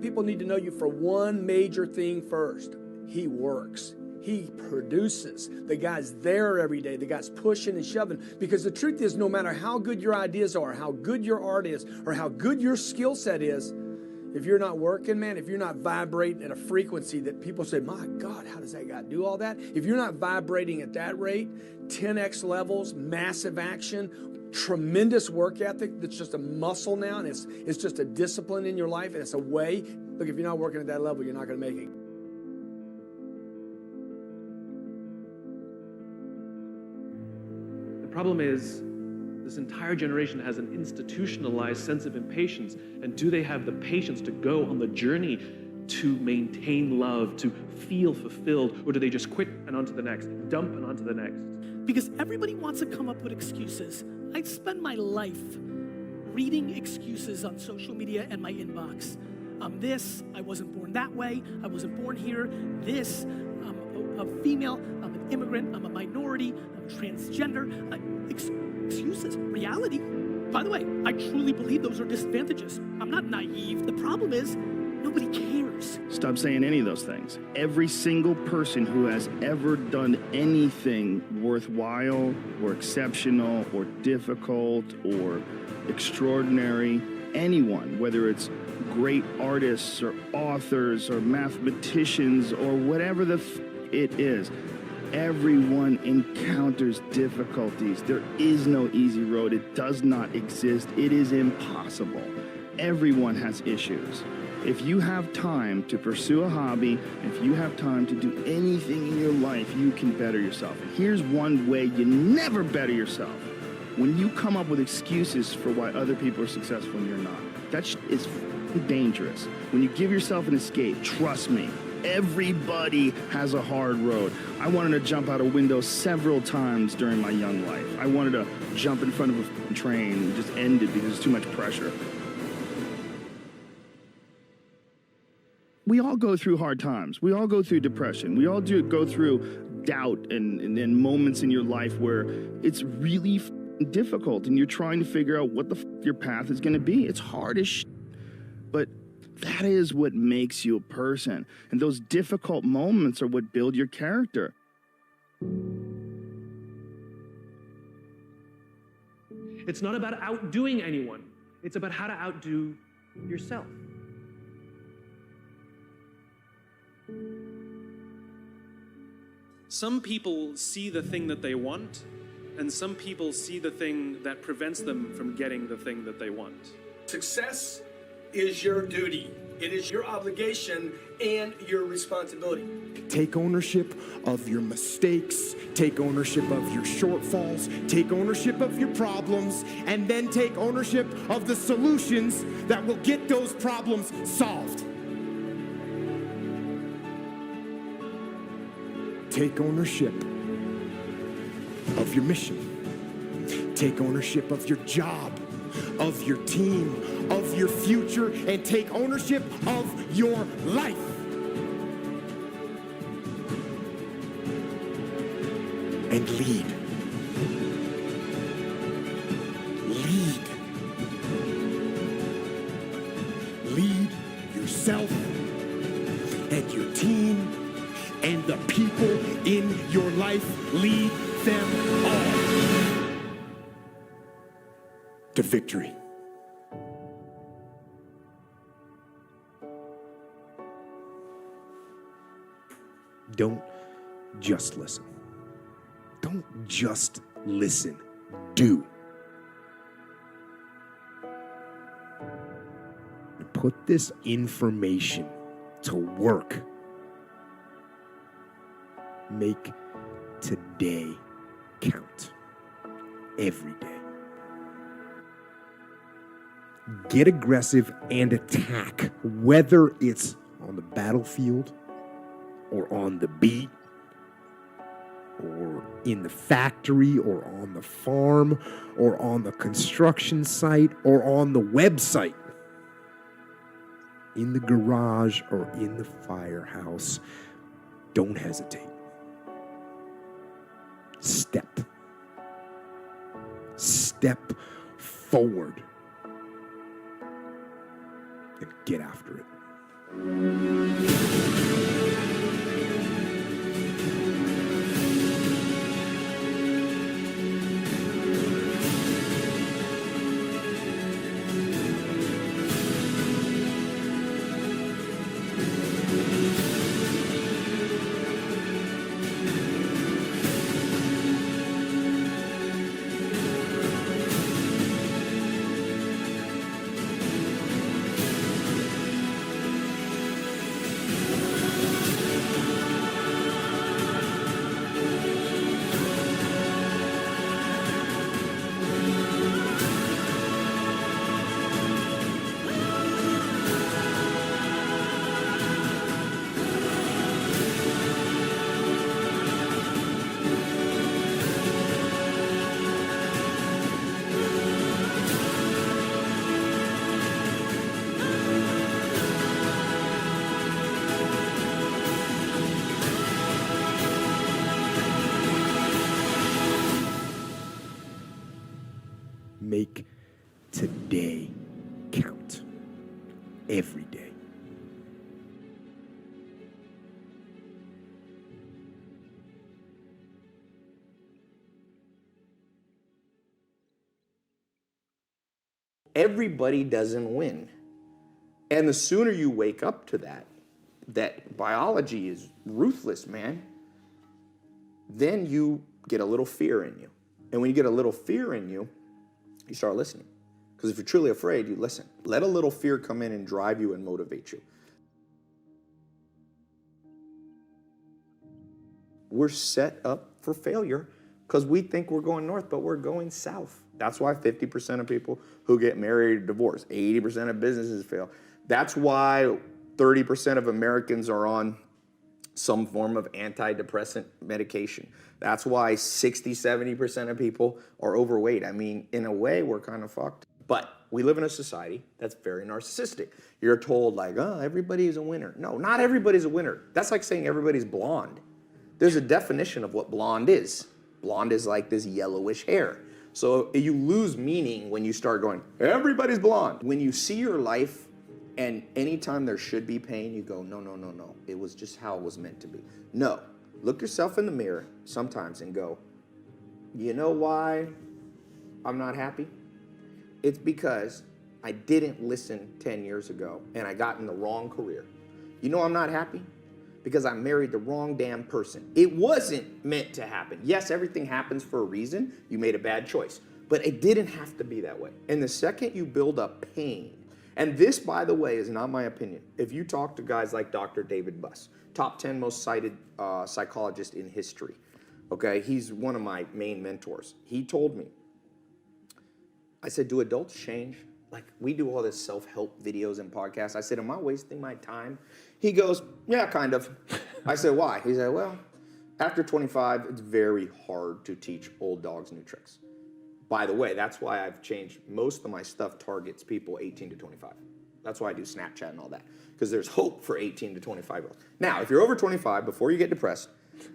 People need to know you for one major thing first. He works. He produces. The guy's there every day. The guy's pushing and shoving. Because the truth is, no matter how good your ideas are, how good your art is, or how good your skill set is, if you're not working, man, if you're not vibrating at a frequency that people say, my God, how does that guy do all that? If you're not vibrating at that rate, 10x levels, massive action, tremendous work ethic that's just a muscle now, and it's just a discipline in your life, and it's a way. Look, if you're not working at that level, you're not going to make it. The problem is, this entire generation has an institutionalized sense of impatience. And do they have the patience to go on the journey to maintain love, to feel fulfilled, or do they just quit and on to the next, dump and on to the next? Because everybody wants to come up with excuses. I spend my life reading excuses on social media and my inbox. I'm this, I wasn't born that way, I wasn't born here, this, I'm a female, I'm an immigrant, I'm a minority, I'm transgender. Excuses. Reality. By the way, I truly believe those are disadvantages. I'm not naive. The problem is, nobody cares. Stop saying any of those things. Every single person who has ever done anything worthwhile or exceptional or difficult or extraordinary, anyone, whether it's great artists or authors or mathematicians or whatever it is, everyone encounters difficulties. There is no easy road. It does not exist. It is impossible. Everyone has issues. If you have time to pursue a hobby, if you have time to do anything in your life, you can better yourself. And here's one way you never better yourself. When you come up with excuses for why other people are successful and you're not. That is dangerous. When you give yourself an escape, trust me, everybody has a hard road. I wanted to jump out a window several times during my young life. I wanted to jump in front of a train and just end it because there's too much pressure. We all go through hard times. We all go through depression. We all go through doubt and moments in your life where it's really difficult and you're trying to figure out what your path is going to be. It's hard as shit. But that is what makes you a person. And those difficult moments are what build your character. It's not about outdoing anyone. It's about how to outdo yourself. Some people see the thing that they want, and some people see the thing that prevents them from getting the thing that they want. Success is your duty. It is your obligation and your responsibility. Take ownership of your mistakes, take ownership of your shortfalls, take ownership of your problems, and then take ownership of the solutions that will get those problems solved. Take ownership of your mission. Take ownership of your job, of your team, of your future, and take ownership of your life. And lead. Lead. Lead yourself and your team and the people in your life. Lead them all to victory. Don't just listen. Don't just listen. Do. Put this information to work. Make today count. Every day. Get aggressive and attack, whether it's on the battlefield or on the beat or in the factory or on the farm or on the construction site or on the website, in the garage or in the firehouse. Don't hesitate. Step forward and get after it. Make today count. Every day. Everybody doesn't win. And the sooner you wake up to that biology is ruthless, man, then you get a little fear in you. And when you get a little fear in you, you start listening. Because if you're truly afraid, you listen. Let a little fear come in and drive you and motivate you. We're set up for failure because we think we're going north, but we're going south. That's why 50% of people who get married divorce, 80% of businesses fail. That's why 30% of Americans are on some form of antidepressant medication. That's why 60, 70% of people are overweight. I mean, in a way, we're kind of fucked. But we live in a society that's very narcissistic. You're told like, oh, everybody's a winner. No, not everybody's a winner. That's like saying everybody's blonde. There's a definition of what blonde is. Blonde is like this yellowish hair. So you lose meaning when you start going, everybody's blonde. When you see your life and anytime there should be pain, you go, no, no, no, no. It was just how it was meant to be. No, look yourself in the mirror sometimes and go, you know why I'm not happy? It's because I didn't listen 10 years ago and I got in the wrong career. You know I'm not happy? Because I married the wrong damn person. It wasn't meant to happen. Yes, everything happens for a reason. You made a bad choice. But it didn't have to be that way. And the second you build up pain, and this, by the way, is not my opinion. If you talk to guys like Dr. David Buss, top 10 most cited psychologist in history, okay? He's one of my main mentors. He told me, I said, do adults change? Like, we do all this self-help videos and podcasts. I said, am I wasting my time? He goes, yeah, kind of. I said, why? He said, well, after 25, it's very hard to teach old dogs new tricks. By the way, that's why I've changed. Most of my stuff targets people 18 to 25. That's why I do Snapchat and all that, because there's hope for 18 to 25-year-olds. Now, if you're over 25, before you get depressed,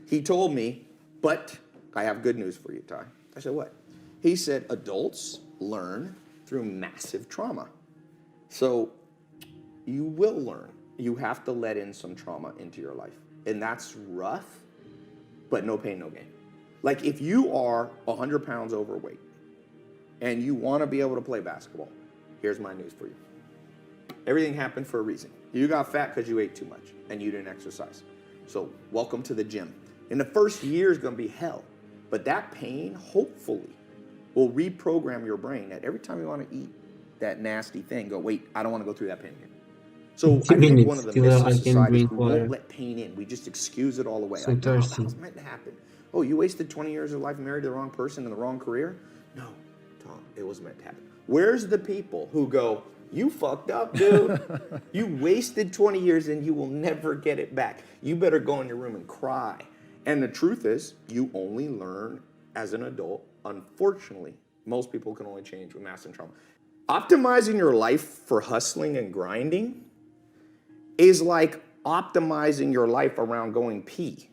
he told me, but I have good news for you, Ty. I said, what? He said, adults learn through massive trauma. So you will learn. You have to let in some trauma into your life. And that's rough, but no pain, no gain. Like if you are 100 pounds overweight and you want to be able to play basketball, here's my news for you. Everything happened for a reason. You got fat because you ate too much and you didn't exercise. So welcome to the gym. And the first year is going to be hell. But that pain, hopefully, will reprogram your brain that every time you want to eat that nasty thing, go, wait, I don't want to go through that pain again. So I think one of the myths of society is we won't let pain in. We just excuse it all away. Like, no, that was meant to happen. Oh, you wasted 20 years of life married to the wrong person in the wrong career? No, Tom, it was meant to happen. Where's the people who go, you fucked up, dude. You wasted 20 years and you will never get it back. You better go in your room and cry. And the truth is, you only learn as an adult. Unfortunately, most people can only change with massive trauma. Optimizing your life for hustling and grinding is like optimizing your life around going pee.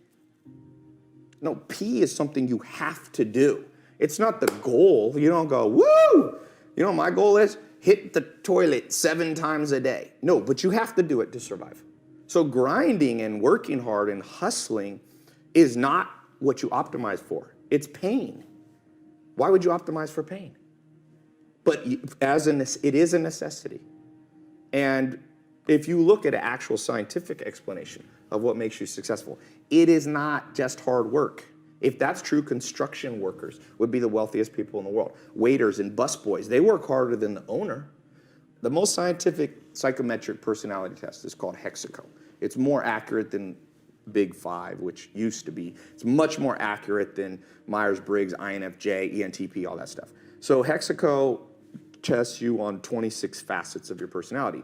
No, pee is something you have to do. It's not the goal. You don't go, woo! You know what my goal is? Hit the toilet 7 times a day. No, but you have to do it to survive. So grinding and working hard and hustling is not what you optimize for. It's pain. Why would you optimize for pain? But it is a necessity. And if you look at an actual scientific explanation of what makes you successful, it is not just hard work. If that's true, construction workers would be the wealthiest people in the world. Waiters and busboys, they work harder than the owner. The most scientific psychometric personality test is called Hexaco. It's more accurate than Big Five, which used to be. It's much more accurate than Myers-Briggs, INFJ, ENTP, all that stuff. So Hexaco tests you on 26 facets of your personality.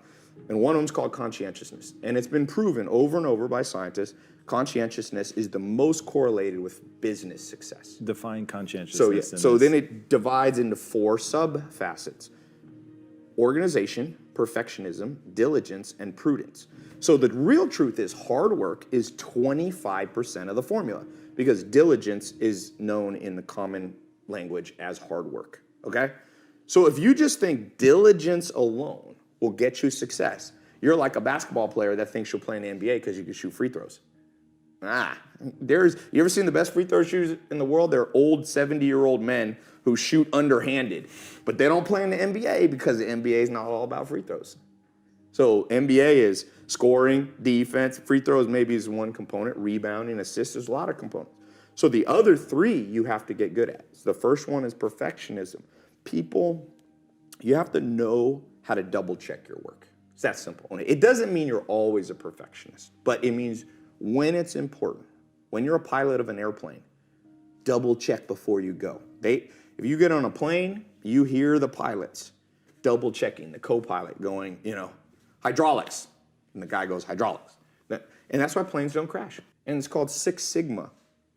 And one of them is called conscientiousness. And it's been proven over and over by scientists, conscientiousness is the most correlated with business success. Define conscientiousness. So then it divides into 4 sub-facets. Organization, perfectionism, diligence, and prudence. So the real truth is hard work is 25% of the formula because diligence is known in the common language as hard work, okay? So if you just think diligence alone will get you success, you're like a basketball player that thinks you'll play in the NBA because you can shoot free throws. You ever seen the best free throw shooters in the world? They're old 70-year-old men who shoot underhanded, but they don't play in the NBA because the NBA is not all about free throws. So NBA is scoring, defense, free throws maybe is one component, rebounding, assists, there's a lot of components. So the other 3 you have to get good at. So the first one is perfectionism. People, you have to know how to double check your work. It's that simple. It doesn't mean you're always a perfectionist, but it means when it's important, when you're a pilot of an airplane, double check before you go. If you get on a plane, you hear the pilots double checking, the co-pilot going, hydraulics. And the guy goes, hydraulics. And that's why planes don't crash. And it's called 6 Sigma.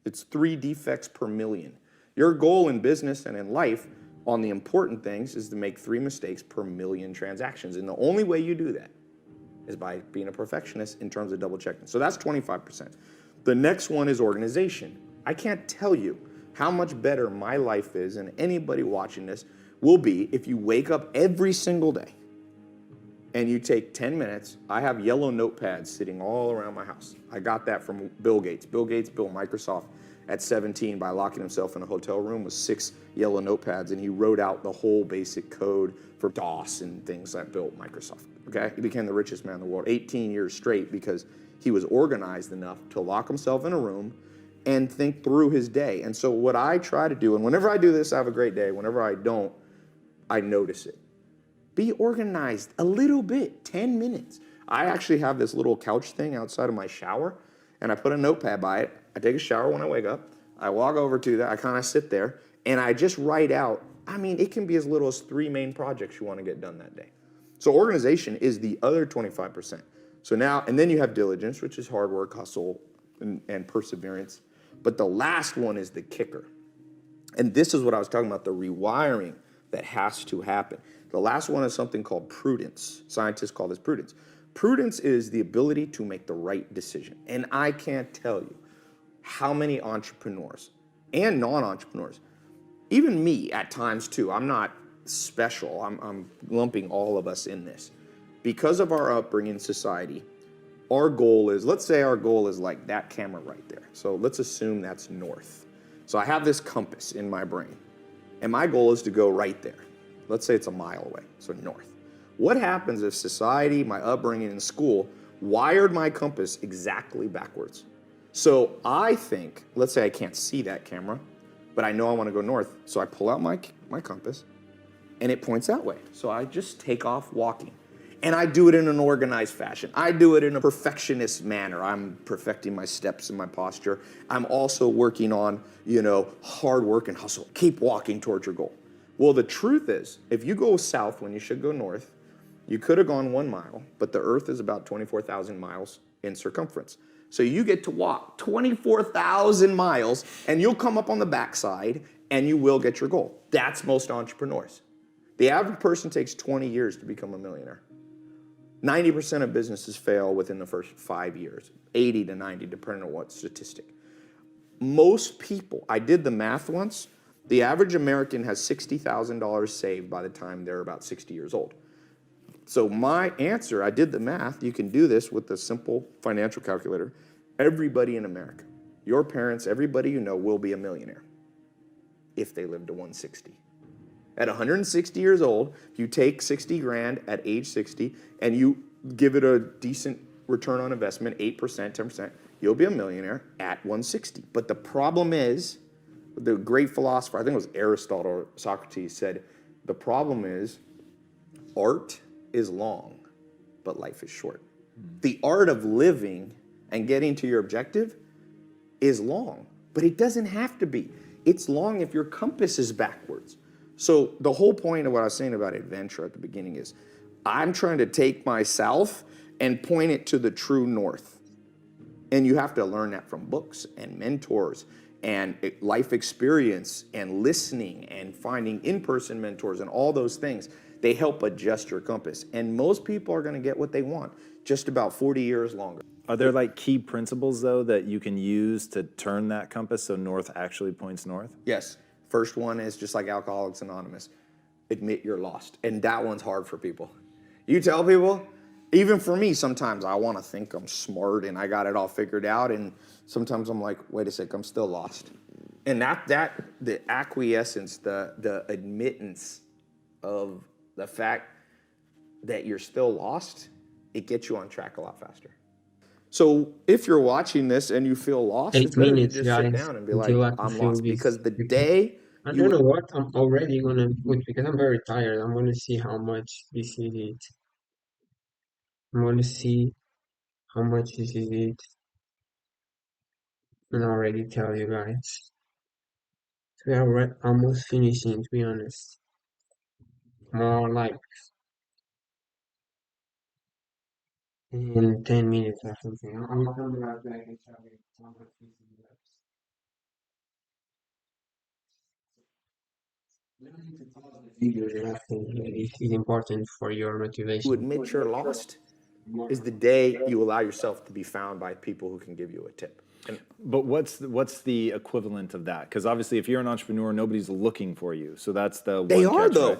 It's 3 defects per million. Your goal in business and in life on the important things is to make 3 mistakes per million transactions. And the only way you do that is by being a perfectionist in terms of double checking. So that's 25%. The next one is organization. I can't tell you how much better my life is and anybody watching this will be if you wake up every single day and you take 10 minutes. I have yellow notepads sitting all around my house. I got that from Bill Gates. Bill Gates built Microsoft at 17 by locking himself in a hotel room with 6 yellow notepads, and he wrote out the whole basic code for DOS and things that built Microsoft, okay? He became the richest man in the world 18 years straight because he was organized enough to lock himself in a room and think through his day. And so what I try to do, and whenever I do this, I have a great day. Whenever I don't, I notice it. Be organized a little bit, 10 minutes. I actually have this little couch thing outside of my shower, and I put a notepad by it. I take a shower when I wake up. I walk over to that. I kind of sit there, and I just write out. I mean, it can be as little as 3 main projects you want to get done that day. So organization is the other 25%. So now, and then you have diligence, which is hard work, hustle, and perseverance. But the last one is the kicker. And this is what I was talking about, the rewiring that has to happen. The last one is something called prudence. Scientists call this prudence. Prudence is the ability to make the right decision. And I can't tell you how many entrepreneurs and non-entrepreneurs, even me at times too, I'm not special, I'm lumping all of us in this. Because of our upbringing in society, our goal is, let's say our goal is like that camera right there. So let's assume that's north. So I have this compass in my brain, and my goal is to go right there. Let's say it's a mile away, so north. What happens if society, my upbringing in school, wired my compass exactly backwards? So I think, let's say I can't see that camera, but I know I want to go north, so I pull out my compass, and it points that way. So I just take off walking. And I do it in an organized fashion. I do it in a perfectionist manner. I'm perfecting my steps and my posture. I'm also working on, hard work and hustle. Keep walking towards your goal. Well, the truth is, if you go south when you should go north, you could have gone 1 mile, but the earth is about 24,000 miles in circumference. So you get to walk 24,000 miles, and you'll come up on the backside, and you will get your goal. That's most entrepreneurs. The average person takes 20 years to become a millionaire. 90% of businesses fail within the first 5 years, 80 to 90, depending on what statistic. Most people, I did the math once, the average American has $60,000 saved by the time they're about 60 years old. So my answer, I did the math, you can do this with a simple financial calculator. Everybody in America, your parents, everybody you know will be a millionaire if they live to 160. At 160 years old, if you take 60 grand at age 60 and you give it a decent return on investment, 8%, 10%, you'll be a millionaire at 160. But the problem is, the great philosopher, I think it was Aristotle or Socrates, said, the problem is art is long, but life is short. The art of living and getting to your objective is long, but it doesn't have to be. It's long if your compass is backwards. So the whole point of what I was saying about adventure at the beginning is I'm trying to take my south and point it to the true north. And you have to learn that from books and mentors and life experience and listening and finding in-person mentors and all those things. They help adjust your compass. And most people are going to get what they want, just about 40 years longer. Are there like key principles though that you can use to turn that compass so north actually points north? Yes. First one is just like Alcoholics Anonymous. Admit you're lost. And that one's hard for people. You tell people, even for me, sometimes I want to think I'm smart and I got it all figured out. And sometimes I'm like, wait a sec, I'm still lost. And the acquiescence, the admittance of the fact that you're still lost, it gets you on track a lot faster. So if you're watching this and you feel lost, it's better to just sit down and be like, I'm lost. Because the day I don't know what I'm already gonna put because I'm very tired. I'm gonna see how much this is it. I'm gonna see how much this is it. And already tell you guys. We are almost finishing, to be honest. More like in 10 minutes or something. I'm gonna come right back and tell you how much this is. Is important for your motivation. To admit you're lost is the day you allow yourself to be found by people who can give you a tip. But what's the equivalent of that? Because obviously, if you're an entrepreneur, nobody's looking for you. So that's the they one are catch, though. right?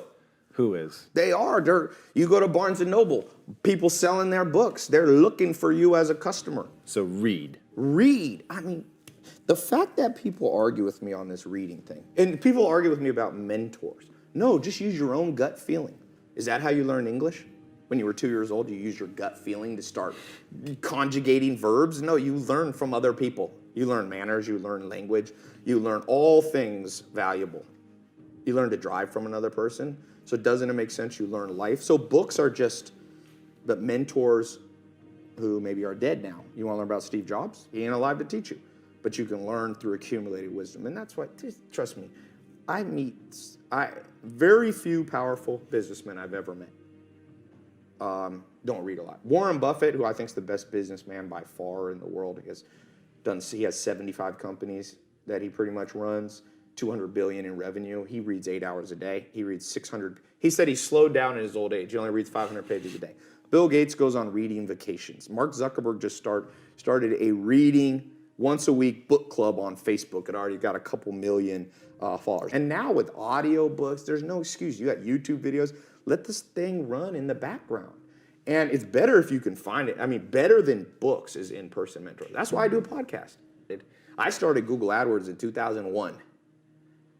Who is? They are. You go to Barnes and Noble, people selling their books. They're looking for you as a customer. So read. Read. I mean, The fact that people argue with me on this reading thing, and people argue with me about mentors. No, just use your own gut feeling. Is that how you learn English? When you were 2 years old, you use your gut feeling to start conjugating verbs? No, you learn from other people. You learn manners, you learn language, you learn all things valuable. You learn to drive from another person. So doesn't it make sense you learn life? So books are just the mentors who maybe are dead now. You want to learn about Steve Jobs? He ain't alive to teach you. But you can learn through accumulated wisdom. And that's why, trust me, very few powerful businessmen I've ever met don't read a lot. Warren Buffett, who I think is the best businessman by far in the world, he has 75 companies that he pretty much runs, 200 billion in revenue. He reads 8 hours a day. He reads 600. He said he slowed down in his old age. He only reads 500 pages a day. Bill Gates goes on reading vacations. Mark Zuckerberg just started a reading once a week book club on Facebook. It already got a couple million followers. And now with audio books, there's no excuse. You got YouTube videos. Let this thing run in the background. And it's better if you can find it. I mean, better than books is in-person mentor. That's why I do a podcast. I started Google AdWords in 2001.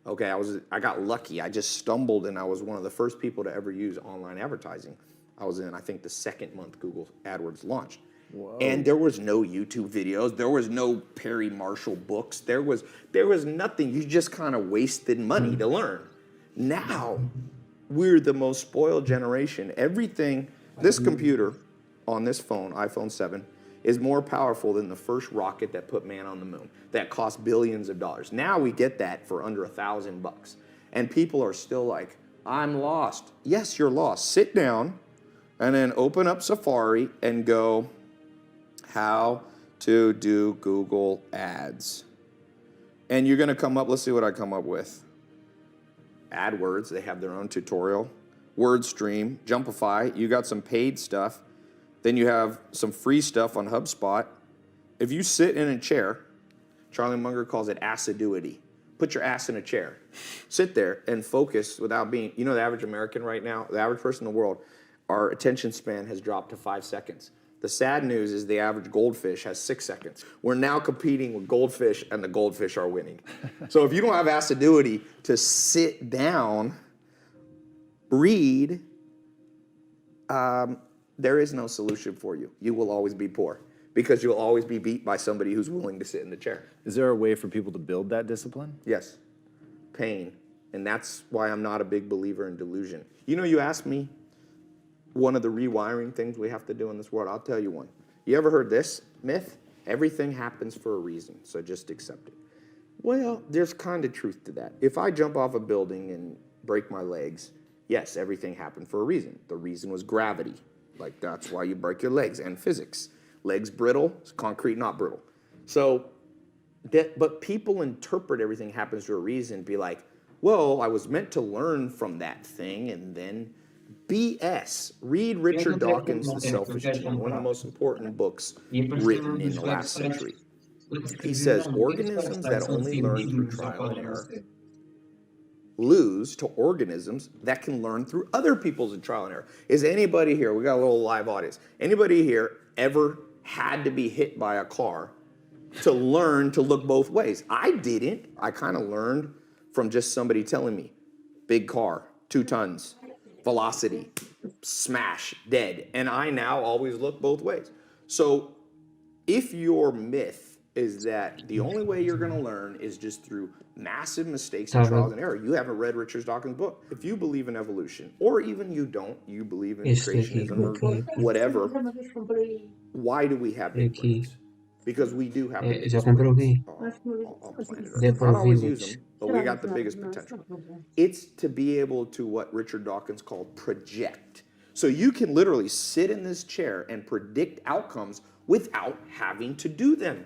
Okay, I got lucky. I just stumbled, and I was one of the first people to ever use online advertising. I was in, I think, the second month Google AdWords launched. Whoa. And there was no YouTube videos. There was no Perry Marshall books. There was nothing. You just kind of wasted money to learn. Now, we're the most spoiled generation. Everything, this computer on this phone, iPhone 7, is more powerful than the first rocket that put man on the moon. That cost billions of dollars. Now we get that for under $1,000. And people are still like, I'm lost. Yes, you're lost. Sit down and then open up Safari and go, how to do Google Ads. And you're gonna come up, let's see what I come up with. AdWords, they have their own tutorial. WordStream, Jumpify, you got some paid stuff. Then you have some free stuff on HubSpot. If you sit in a chair, Charlie Munger calls it assiduity. Put your ass in a chair. Sit there and focus without being, the average American right now, the average person in the world, our attention span has dropped to 5 seconds. The sad news is the average goldfish has 6 seconds. We're now competing with goldfish, and the goldfish are winning. So if you don't have assiduity to sit down, read, there is no solution for you. You will always be poor because you'll always be beat by somebody who's willing to sit in the chair. Is there a way for people to build that discipline? Yes. Pain. And that's why I'm not a big believer in delusion. You asked me one of the rewiring things we have to do in this world. I'll tell you one. You ever heard this myth? Everything happens for a reason, so just accept it. Well, there's kind of truth to that. If I jump off a building and break my legs, yes, everything happened for a reason. The reason was gravity. Like, that's why you break your legs, and physics. Legs brittle, concrete not brittle. So, but people interpret everything happens for a reason, be like, well, I was meant to learn from that thing, and then BS. Read Richard Dawkins' The Selfish Gene, one of the most important books written in the last century. He says, organisms that only learn through trial and error lose to organisms that can learn through other people's trial and error. Is anybody here, we got a little live audience, anybody here ever had to be hit by a car to learn to look both ways? I didn't. I kind of learned from just somebody telling me, big car, 2 tons, velocity, smash, dead. And I now always look both ways. So if your myth is that the only way you're going to learn is just through massive mistakes and trials and error, you haven't read Richard Dawkins' book. If you believe in evolution, or even you don't, you believe in creationism or whatever, why do we have big brains? Because we do have the biggest brains on planet Earth. Not always use them, but we got the biggest potential. It's to be able to what Richard Dawkins called project. So you can literally sit in this chair and predict outcomes without having to do them.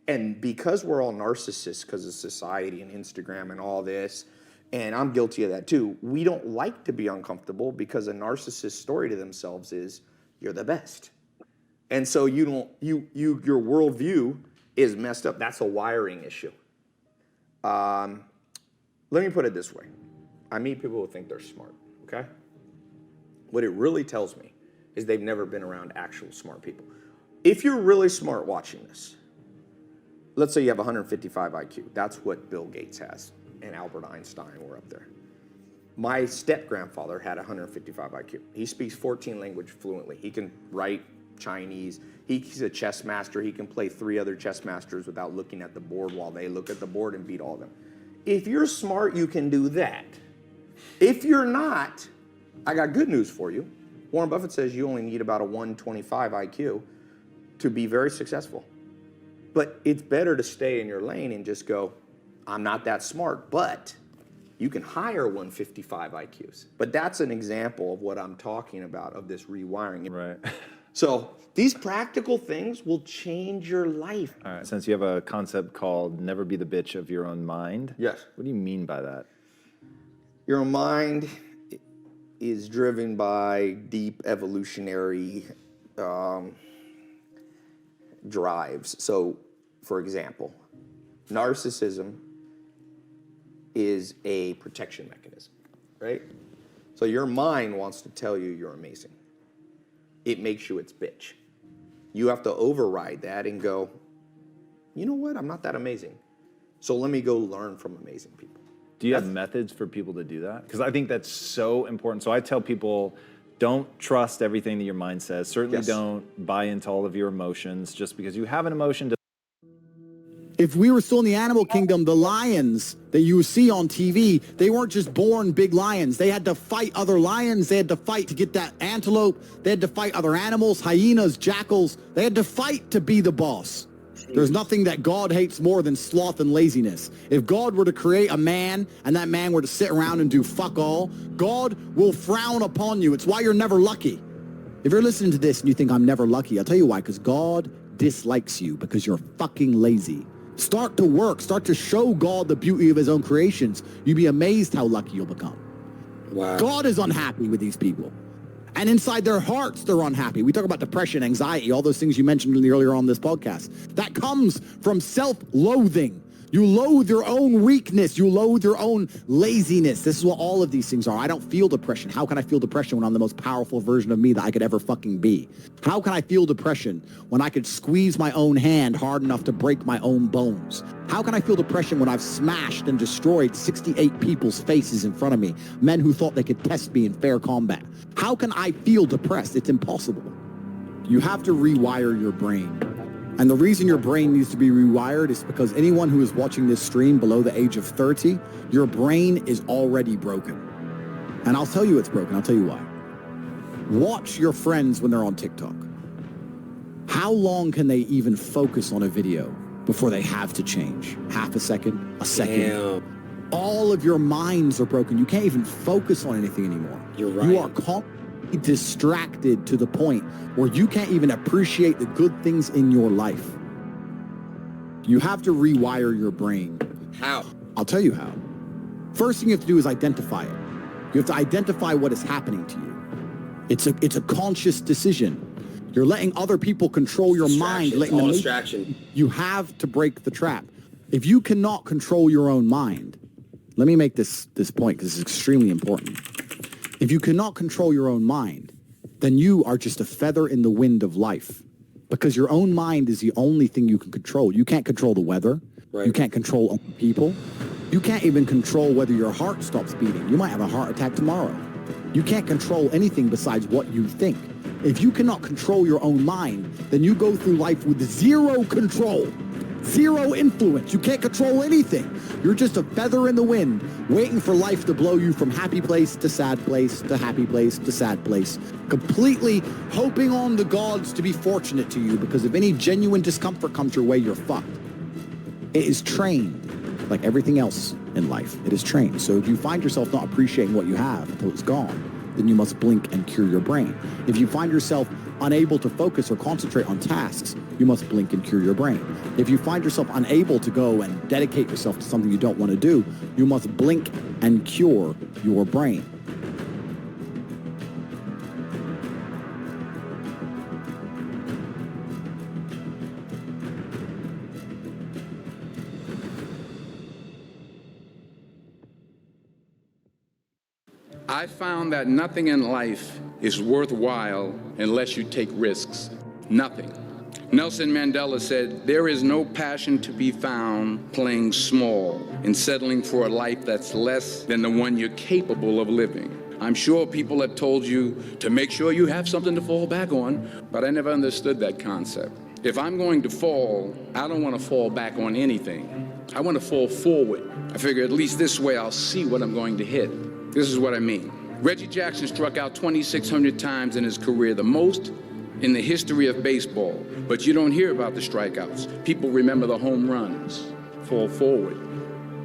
And because we're all narcissists because of society and Instagram and all this, and I'm guilty of that too, we don't like to be uncomfortable because a narcissist's story to themselves is, you're the best. And so your worldview is messed up. That's a wiring issue. Let me put it this way. I meet people who think they're smart, okay? What it really tells me is they've never been around actual smart people. If you're really smart watching this, let's say you have 155 IQ. That's what Bill Gates has, and Albert Einstein were up there. My step-grandfather had 155 IQ. He speaks 14 languages fluently. He can write Chinese. He's a chess master. He can play 3 other chess masters without looking at the board while they look at the board and beat all of them. If you're smart, you can do that. If you're not, I got good news for you. Warren Buffett says you only need about a 125 IQ to be very successful. But it's better to stay in your lane and just go, I'm not that smart, but you can hire 155 IQs. But that's an example of what I'm talking about, of this rewiring. Right. So these practical things will change your life. All right, since you have a concept called never be the bitch of your own mind. Yes. What do you mean by that? Your mind is driven by deep evolutionary drives. So, for example, narcissism is a protection mechanism, right? So your mind wants to tell you you're amazing. It makes you its bitch. You have to override that and go, you know what? I'm not that amazing. So let me go learn from amazing people. Do you have methods for people to do that? Because I think that's so important. So I tell people, don't trust everything that your mind says. Certainly don't buy into all of your emotions just because you have an emotion. If we were still in the animal kingdom, the lions that you see on TV, they weren't just born big lions. They had to fight other lions. They had to fight to get that antelope. They had to fight other animals, hyenas, jackals. They had to fight to be the boss. There's nothing that God hates more than sloth and laziness. If God were to create a man and that man were to sit around and do fuck all, God will frown upon you. It's why you're never lucky. If you're listening to this and you think I'm never lucky, I'll tell you why, because God dislikes you because you're fucking lazy. Start to work. Start to show God the beauty of his own creations. You'd be amazed how lucky you'll become. Wow. God is unhappy with these people. And inside their hearts, they're unhappy. We talk about depression, anxiety, all those things you mentioned earlier on this podcast. That comes from self-loathing. You loathe your own weakness. You loathe your own laziness. This is what all of these things are. I don't feel depression. How can I feel depression when I'm the most powerful version of me that I could ever fucking be? How can I feel depression when I could squeeze my own hand hard enough to break my own bones? How can I feel depression when I've smashed and destroyed 68 people's faces in front of me, men who thought they could test me in fair combat? How can I feel depressed? It's impossible. You have to rewire your brain. And the reason your brain needs to be rewired is because anyone who is watching this stream below the age of 30, your brain is already broken. And I'll tell you it's broken. I'll tell you why. Watch your friends when they're on TikTok. How long can they even focus on a video before they have to change? Half a second, a second. Damn. All of your minds are broken. You can't even focus on anything anymore. You're right. You are distracted to the point where you can't even appreciate the good things in your life. You have to rewire your brain. How? I'll tell you how. First thing you have to do is identify it. You have to identify what is happening to you. It's a conscious decision. You're letting other people control your mind. Letting them distraction. You have to break the trap. If you cannot control your own mind, let me make this point because it's extremely important. If you cannot control your own mind, then you are just a feather in the wind of life, because your own mind is the only thing you can control. You can't control the weather. Right. You can't control people. You can't even control whether your heart stops beating. You might have a heart attack tomorrow. You can't control anything besides what you think. If you cannot control your own mind, then you go through life with zero control, zero influence. You can't control anything. You're just a feather in the wind, waiting for life to blow you from happy place to sad place to happy place to sad place, completely hoping on the gods to be fortunate to you, because if any genuine discomfort comes your way, you're fucked. It is trained, like everything else in life. It is trained. So if you find yourself not appreciating what you have until it's gone, then you must blink and cure your brain. If you find yourself unable to focus or concentrate on tasks, you must blink and cure your brain. If you find yourself unable to go and dedicate yourself to something you don't want to do, you must blink and cure your brain. I found that nothing in life is worthwhile unless you take risks. Nothing. Nelson Mandela said, "There is no passion to be found playing small and settling for a life that's less than the one you're capable of living." I'm sure people have told you to make sure you have something to fall back on, but I never understood that concept. If I'm going to fall, I don't want to fall back on anything. I want to fall forward. I figure at least this way I'll see what I'm going to hit. This is what I mean. Reggie Jackson struck out 2,600 times in his career, the most in the history of baseball. But you don't hear about the strikeouts. People remember the home runs. Fall forward.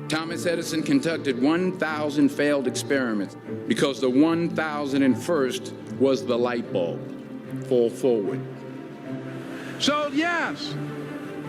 Thomas Edison conducted 1,000 failed experiments because the 1,001st was the light bulb. Fall forward. So yes,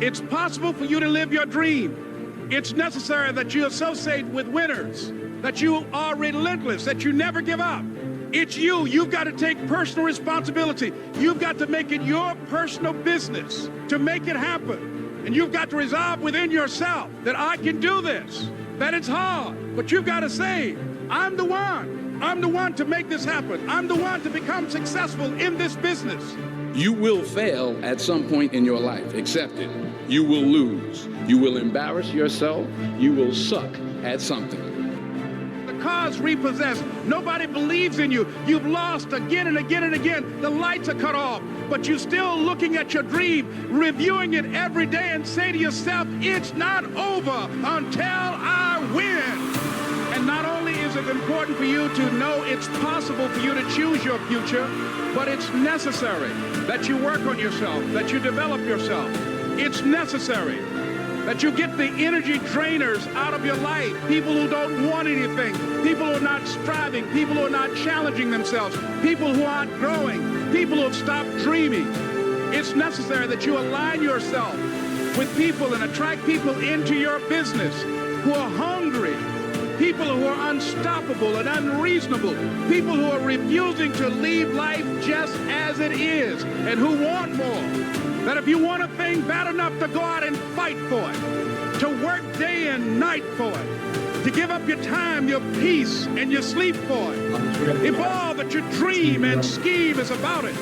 it's possible for you to live your dream. It's necessary that you associate with winners, that you are relentless, that you never give up. It's you. You've got to take personal responsibility. You've got to make it your personal business to make it happen. And you've got to resolve within yourself that I can do this, that it's hard, but you've got to say, I'm the one. I'm the one to make this happen. I'm the one to become successful in this business. You will fail at some point in your life. Accept it. You will lose. You will embarrass yourself. You will suck at something. The car's repossessed. Nobody believes in you. You've lost again and again and again. The lights are cut off, but you're still looking at your dream, reviewing it every day and say to yourself, it's not over until I win. And not only is it important for you to know it's possible for you to choose your future, but it's necessary that you work on yourself, that you develop yourself. It's necessary that you get the energy drainers out of your life, people who don't want anything, people who are not striving, people who are not challenging themselves, people who aren't growing, people who have stopped dreaming. It's necessary that you align yourself with people and attract people into your business who are hungry, people who are unstoppable and unreasonable, people who are refusing to leave life just as it is and who want more. That if you want a thing bad enough to go out and fight for it, to work day and night for it, to give up your time, your peace, and your sleep for it, if all that you dream and scheme is about it,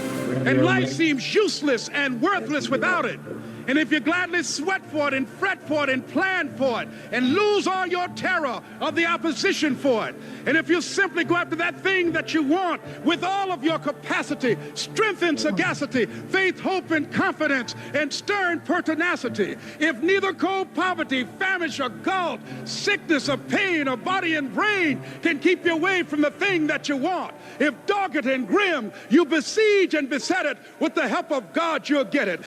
and life seems useless and worthless without it, and if you gladly sweat for it and fret for it and plan for it and lose all your terror of the opposition for it, and if you simply go after that thing that you want with all of your capacity, strength and sagacity, faith, hope and confidence, and stern pertinacity, if neither cold poverty, famish or gulf, sickness or pain or body and brain can keep you away from the thing that you want, if dogged and grim you besiege and beset it, with the help of God you'll get it.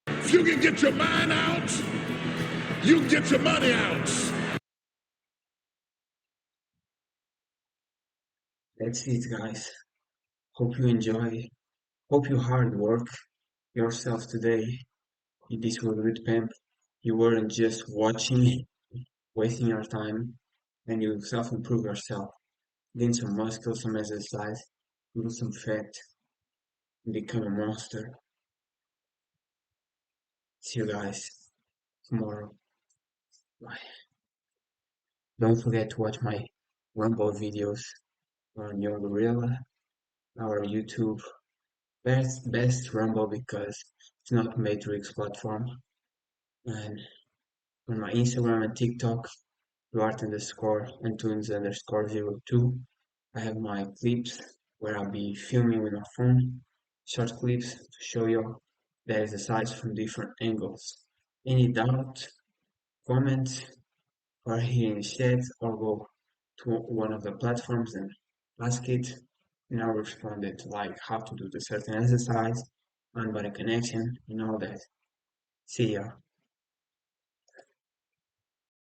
If you can get your mind out, you can get your money out. That's it, guys. Hope you enjoy. Hope you hard work yourself today in this World with Pimp. You weren't just watching, wasting your time, and you self-improve yourself. Gain some muscle, some exercise, lose some fat, and become a monster. See you guys tomorrow. Bye. Don't forget to watch my Rumble videos on Young Gorilla, our YouTube best Rumble because it's not Matrix platform, and on my Instagram and TikTok, Duarte_Antunes_02. I have my clips where I'll be filming with my phone, short clips to show you the exercise from different angles. Any doubt, comment, or here in the chat, or go to one of the platforms and ask it, and I'll respond it like how to do the certain exercise, mind-body connection, and all that. See ya.